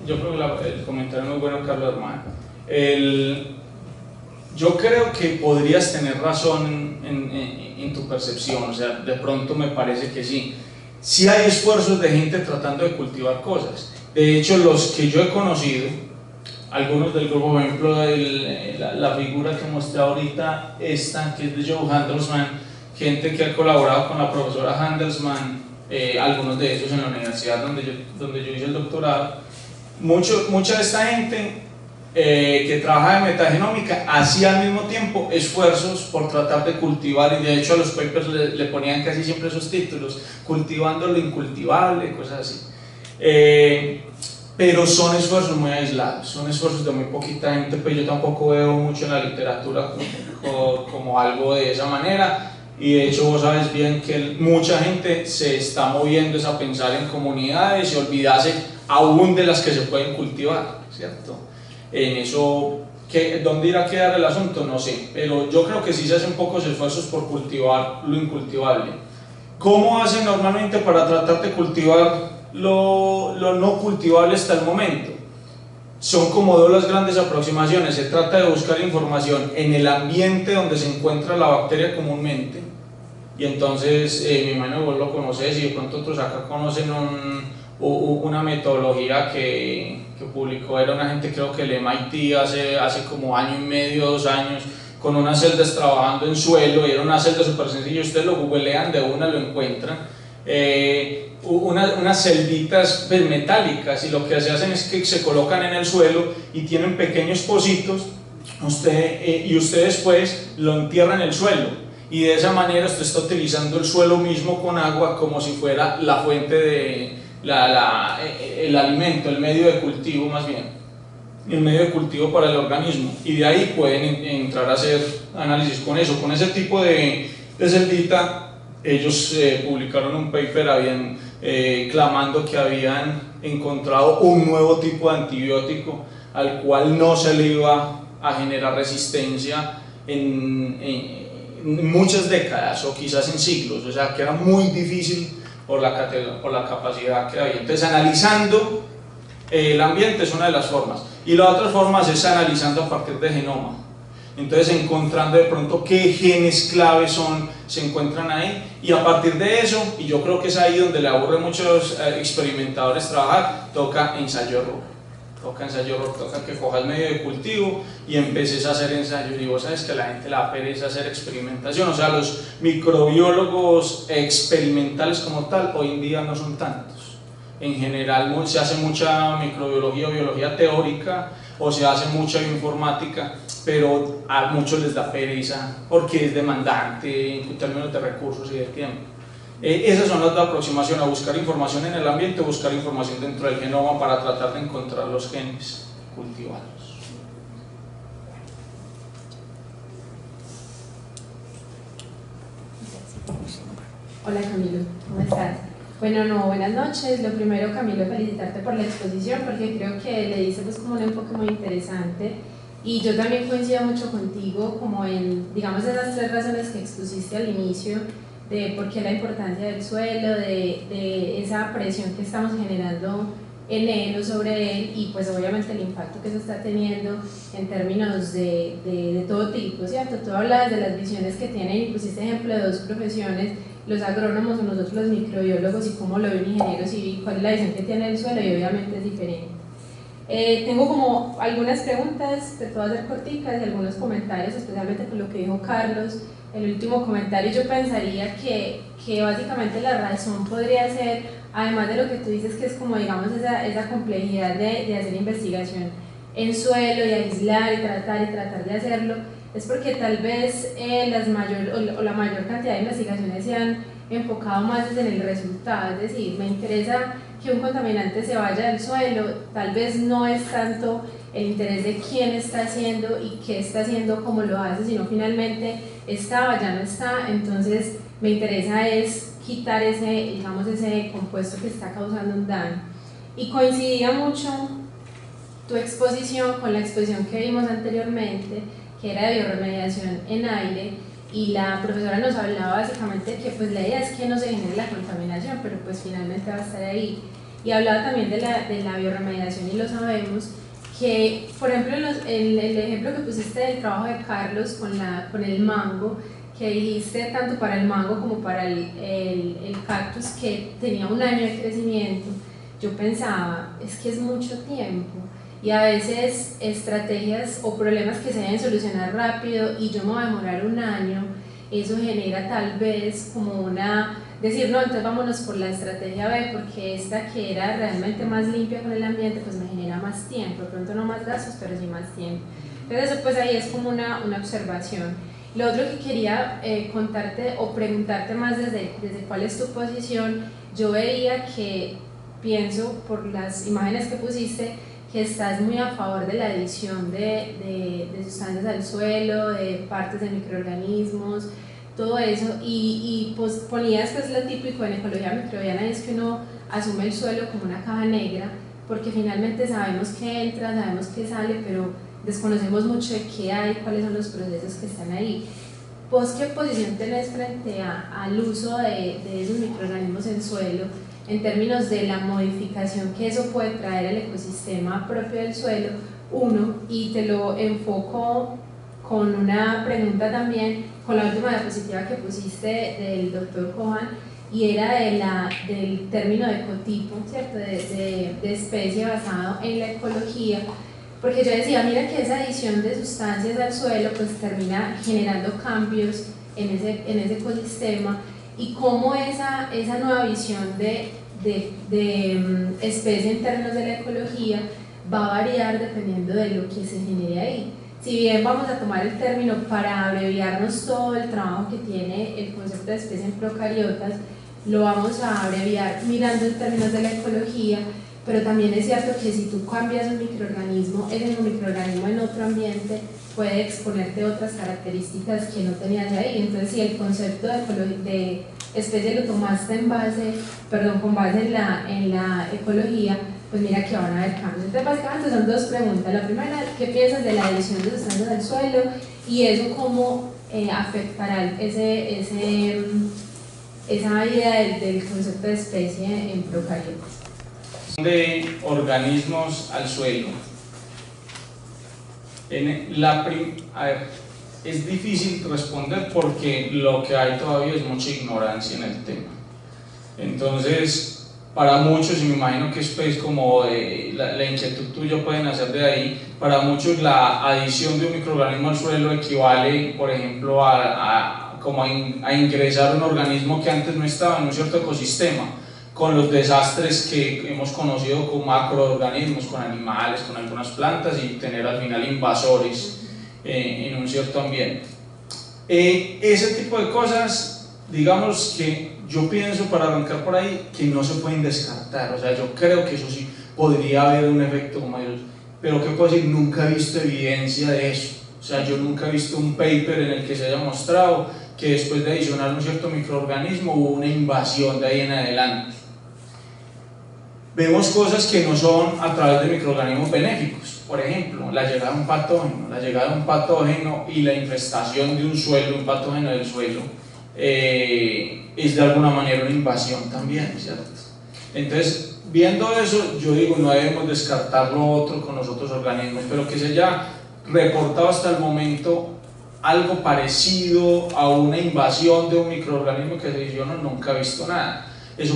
yo creo que el comentario es muy bueno, Carlos, hermano. Yo creo que podrías tener razón en tu percepción, o sea, de pronto me parece que sí. Sí hay esfuerzos de gente tratando de cultivar cosas. De hecho, los que yo he conocido, algunos del grupo, por ejemplo, la figura que mostré ahorita, esta, que es de Joe Handelsman, gente que ha colaborado con la profesora Handelsman, algunos de ellos en la universidad donde yo hice el doctorado. Mucha de esta gente que trabaja en metagenómica hacía al mismo tiempo esfuerzos por tratar de cultivar, y de hecho a los papers le ponían casi siempre esos títulos: cultivando lo incultivable, cosas así. Pero son esfuerzos muy aislados, son esfuerzos de muy poquita gente, pues yo tampoco veo mucho en la literatura como algo de esa manera. Y de hecho vos sabes bien que mucha gente se está moviendo a pensar en comunidades y olvidarse aún de las que se pueden cultivar, ¿cierto? En eso, ¿dónde irá a quedar el asunto? No sé, pero yo creo que sí se hacen pocos esfuerzos por cultivar lo incultivable. ¿Cómo hacen normalmente para tratar de cultivar lo no cultivable hasta el momento? Son como dos las grandes aproximaciones. Se trata de buscar información en el ambiente donde se encuentra la bacteria comúnmente, y entonces me imagino que vos lo conoces y de pronto otros acá conocen una metodología que publicó, era una gente, creo que el MIT hace como año y medio, 2 años, con unas celdas trabajando en suelo, y era una celda súper sencilla, ustedes lo googlean de una, lo encuentran. Unas celditas metálicas, y lo que se hacen es que se colocan en el suelo y tienen pequeños pocitos, y usted después lo entierra en el suelo, y de esa manera usted está utilizando el suelo mismo con agua como si fuera la fuente de el alimento, el medio de cultivo, más bien el medio de cultivo para el organismo, y de ahí pueden entrar a hacer análisis con eso, con ese tipo de celdita. Ellos publicaron un paper clamando que habían encontrado un nuevo tipo de antibiótico al cual no se le iba a generar resistencia en muchas décadas o quizás en siglos, o sea que era muy difícil por la capacidad que había. Entonces, analizando el ambiente es una de las formas, y la otra forma es analizando a partir de genoma. Entonces, encontrando de pronto qué genes claves se encuentran ahí, y a partir de eso, y yo creo que es ahí donde le aburre a muchos experimentadores trabajar, toca ensayo error. Toca que cojas medio de cultivo y empieces a hacer ensayos. Y vos sabes que a la gente le da pereza hacer experimentación, o sea, los microbiólogos experimentales como tal hoy en día no son tantos. En general se hace mucha microbiología o biología teórica, o se hace mucha bioinformática, pero a muchos les da pereza porque es demandante en términos de recursos y de tiempo. Esas son las dos aproximaciones: a buscar información en el ambiente, buscar información dentro del genoma para tratar de encontrar los genes cultivados. Hola Camilo, ¿cómo estás? Bueno, no, buenas noches. Lo primero, Camilo, felicitarte por la exposición, porque creo que le dice pues como un enfoque muy interesante Y yo también coincido mucho contigo como en, digamos, esas 3 razones que expusiste al inicio de por qué la importancia del suelo, de esa presión que estamos generando en él o sobre él, y pues obviamente el impacto que eso está teniendo en términos de todo tipo, ¿cierto? Tú hablabas de las visiones que tienen y pusiste ejemplo de 2 profesiones, los agrónomos o nosotros los microbiólogos, y cómo lo ve un ingeniero civil, cuál es la visión que tiene del suelo, y obviamente es diferente. Tengo como algunas preguntas, te puedo hacer corticas, y algunos comentarios, especialmente con lo que dijo Carlos, el último comentario. Yo pensaría que básicamente la razón podría ser, además de lo que tú dices, que es como, digamos, esa complejidad de hacer investigación en suelo y aislar y tratar de hacerlo, es porque tal vez la mayor cantidad de investigaciones se han enfocado más en el resultado, es decir, me interesa que un contaminante se vaya del suelo, tal vez no es tanto el interés de quién está haciendo y qué está haciendo, cómo lo hace, sino finalmente estaba, ya no está, entonces me interesa es quitar ese compuesto que está causando un daño. Y coincidía mucho tu exposición con la exposición que vimos anteriormente, que era de biorremediación en aire, y la profesora nos hablaba básicamente que pues la idea es que no se genere la contaminación, pero pues finalmente va a estar ahí. Y hablaba también de la biorremediación, y lo sabemos, que por ejemplo el ejemplo que pusiste del trabajo de Carlos con el mango, que dijiste tanto para el mango como para el cactus que tenía 1 año de crecimiento, yo pensaba, es que es mucho tiempo, y a veces estrategias o problemas que se deben solucionar rápido y yo me voy a demorar 1 año, eso genera tal vez como decir, no, entonces vámonos por la estrategia B, porque esta que era realmente más limpia con el ambiente, pues me genera más tiempo, de pronto no más gastos, pero sí más tiempo. Entonces eso pues ahí es como una observación. Lo otro que quería contarte o preguntarte más desde cuál es tu posición, yo veía que, pienso por las imágenes que pusiste, que estás muy a favor de la adición de sustancias al suelo, de partes de microorganismos, todo eso, y pues ponías que es lo típico en ecología microbiana, es que uno asume el suelo como una caja negra, porque finalmente sabemos que entra, sabemos que sale, pero desconocemos mucho de qué hay, cuáles son los procesos que están ahí. ¿Vos qué posición tenés frente al uso de esos microorganismos en suelo, en términos de la modificación que eso puede traer al ecosistema propio del suelo? Uno, y te lo enfoco con una pregunta también, con la última diapositiva que pusiste del doctor Cohan, y era del término de ecotipo, ¿cierto? De especie basado en la ecología, porque yo decía, mira que esa adición de sustancias al suelo pues termina generando cambios en ese ecosistema, y cómo esa nueva visión de especie en términos de la ecología va a variar dependiendo de lo que se genere ahí. Si bien vamos a tomar el término para abreviarnos todo el trabajo que tiene el concepto de especie en procariotas, lo vamos a abreviar mirando en términos de la ecología, pero también es cierto que si tú cambias un microorganismo, ese microorganismo en otro ambiente puede exponerte otras características que no tenías ahí. Entonces, si el concepto de especie lo tomaste con base en la ecología, pues mira que van a haber cambios. Entonces, básicamente son 2 preguntas. La primera, ¿qué piensas de la adición de sustancias al suelo? Y eso cómo afectará esa idea del concepto de especie en procariotas. De organismos al suelo. A ver, es difícil responder porque lo que hay todavía es mucha ignorancia en el tema. Entonces, para muchos, y me imagino que es pues como la inquietud tuya pueden hacer de ahí, para muchos la adición de un microorganismo al suelo equivale, por ejemplo, a ingresar un organismo que antes no estaba en un cierto ecosistema, con los desastres que hemos conocido con macroorganismos, con animales, con algunas plantas, y tener al final invasores en un cierto ambiente. Ese tipo de cosas, digamos que yo pienso, para arrancar por ahí, que no se pueden descartar. O sea, yo creo que eso sí podría haber un efecto como ellos, pero ¿qué puedo decir? Nunca he visto evidencia de eso. O sea, yo nunca he visto un paper en el que se haya mostrado que después de adicionar un cierto microorganismo hubo una invasión de ahí en adelante. vemos cosas que no son a través de microorganismos benéficos. Por ejemplo, la llegada de un patógeno y la infestación de un suelo, un patógeno del suelo, es de alguna manera una invasión también, ¿cierto? Entonces, viendo eso, yo digo, no debemos descartar lo otro con los otros organismos, pero que se haya reportado hasta el momento algo parecido a una invasión de un microorganismo que se dice, yo nunca he visto nada. Eso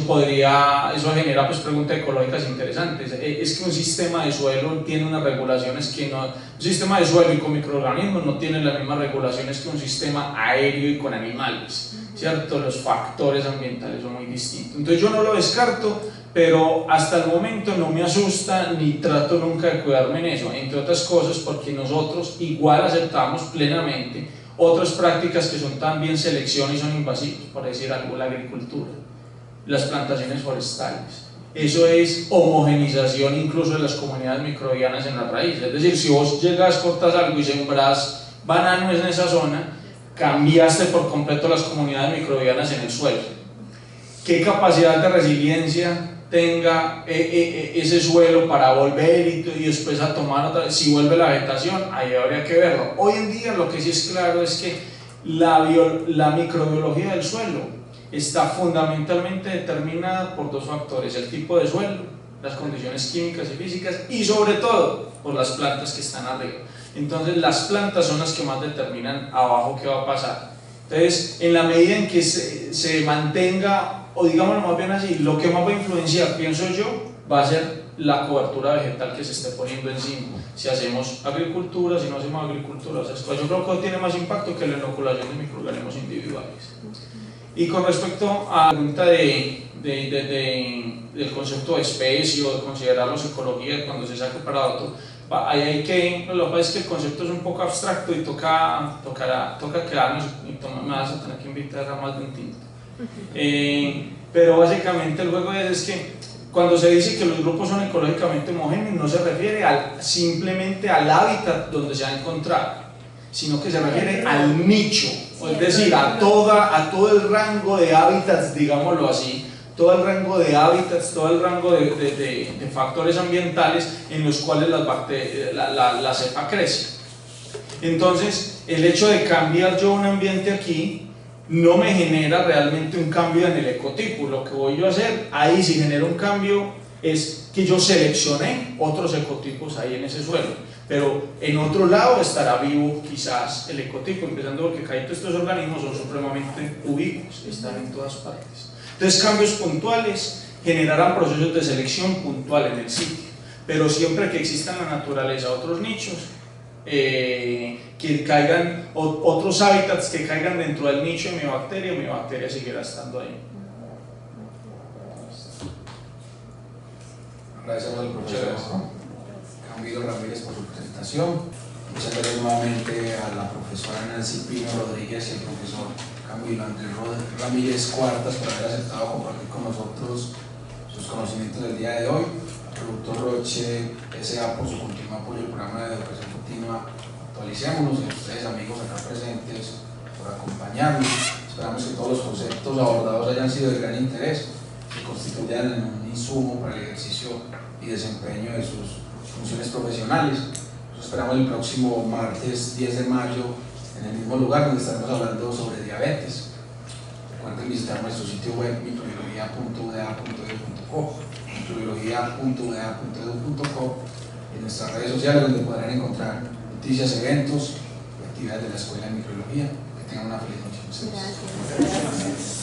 genera pues preguntas ecológicas interesantes. Es que un sistema de suelo tiene unas regulaciones que no, un sistema de suelo y con microorganismos no tienen las mismas regulaciones que un sistema aéreo y con animales, ¿cierto? Los factores ambientales son muy distintos. Entonces yo no lo descarto, pero hasta el momento no me asusta ni trato nunca de cuidarme en eso, entre otras cosas porque nosotros igual aceptamos plenamente otras prácticas que son también selección y son invasivas, por decir algo, la agricultura, las plantaciones forestales. Eso es homogenización incluso de las comunidades microbianas en la raíz. Es decir, si vos llegas, cortas algo y sembras bananos en esa zona, cambiaste por completo las comunidades microbianas en el suelo. ¿Qué capacidad de resiliencia tenga ese suelo para volver y después a tomar otra vez? Si vuelve la vegetación, ahí habría que verlo. Hoy en día lo que sí es claro es que la microbiología del suelo está fundamentalmente determinada por dos factores: el tipo de suelo, las condiciones químicas y físicas, y sobre todo por las plantas que están arriba. Entonces las plantas son las que más determinan abajo qué va a pasar. Entonces, en la medida en que se mantenga, o digámoslo más bien así, lo que más va a influenciar, pienso yo, va a ser la cobertura vegetal que se esté poniendo encima. Si hacemos agricultura, si no hacemos agricultura, o sea, yo creo que tiene más impacto que la inoculación de microorganismos individuales. Y con respecto a la pregunta del concepto de especie o de considerarlos ecología cuando se saque para otro, lo que pasa es que el concepto es un poco abstracto y toca quedarnos, y me vas a tener que invitar a más de un tinto. Pero básicamente el juego es que cuando se dice que los grupos son ecológicamente homogéneos, no se refiere simplemente al hábitat donde se ha encontrado, sino que se refiere al nicho, es decir, a todo el rango de hábitats, digámoslo así, todo el rango de hábitats, todo el rango de factores ambientales en los cuales la cepa crece. Entonces, el hecho de cambiar yo un ambiente aquí no me genera realmente un cambio en el ecotipo. Lo que voy yo a hacer, ahí si genera un cambio, es que yo seleccioné otros ecotipos ahí en ese suelo, pero en otro lado estará vivo quizás el ecotipo, empezando porque cada estos organismos son supremamente ubicuos, están en todas partes. Entonces cambios puntuales generarán procesos de selección puntual en el sitio, pero siempre que existan en la naturaleza otros nichos, que caigan otros hábitats que caigan dentro del nicho de mi bacteria seguirá estando ahí. Agradecemos al profesor Camilo Ramírez por su presentación. Muchas gracias nuevamente a la profesora Nancy Pino Rodríguez y al profesor Camilo Andrés Ramírez Cuartas por haber aceptado compartir con nosotros sus conocimientos del día de hoy. Al productor Roche S.A. por su continuo apoyo al programa de educación continua Actualicémonos, y a ustedes amigos acá presentes por acompañarnos. Esperamos que todos los conceptos abordados hayan sido de gran interés y constituyan un insumo para el ejercicio y desempeño de sus funciones profesionales. Nos esperamos el próximo martes 10 de mayo en el mismo lugar donde estaremos hablando sobre diabetes. Recuerden visitar nuestro sitio web microbiología.uda.edu.co, microbiología.uda.edu.co, y en nuestras redes sociales donde podrán encontrar noticias, eventos y actividades de la Escuela de Microbiología. Que tengan una feliz noche. Gracias.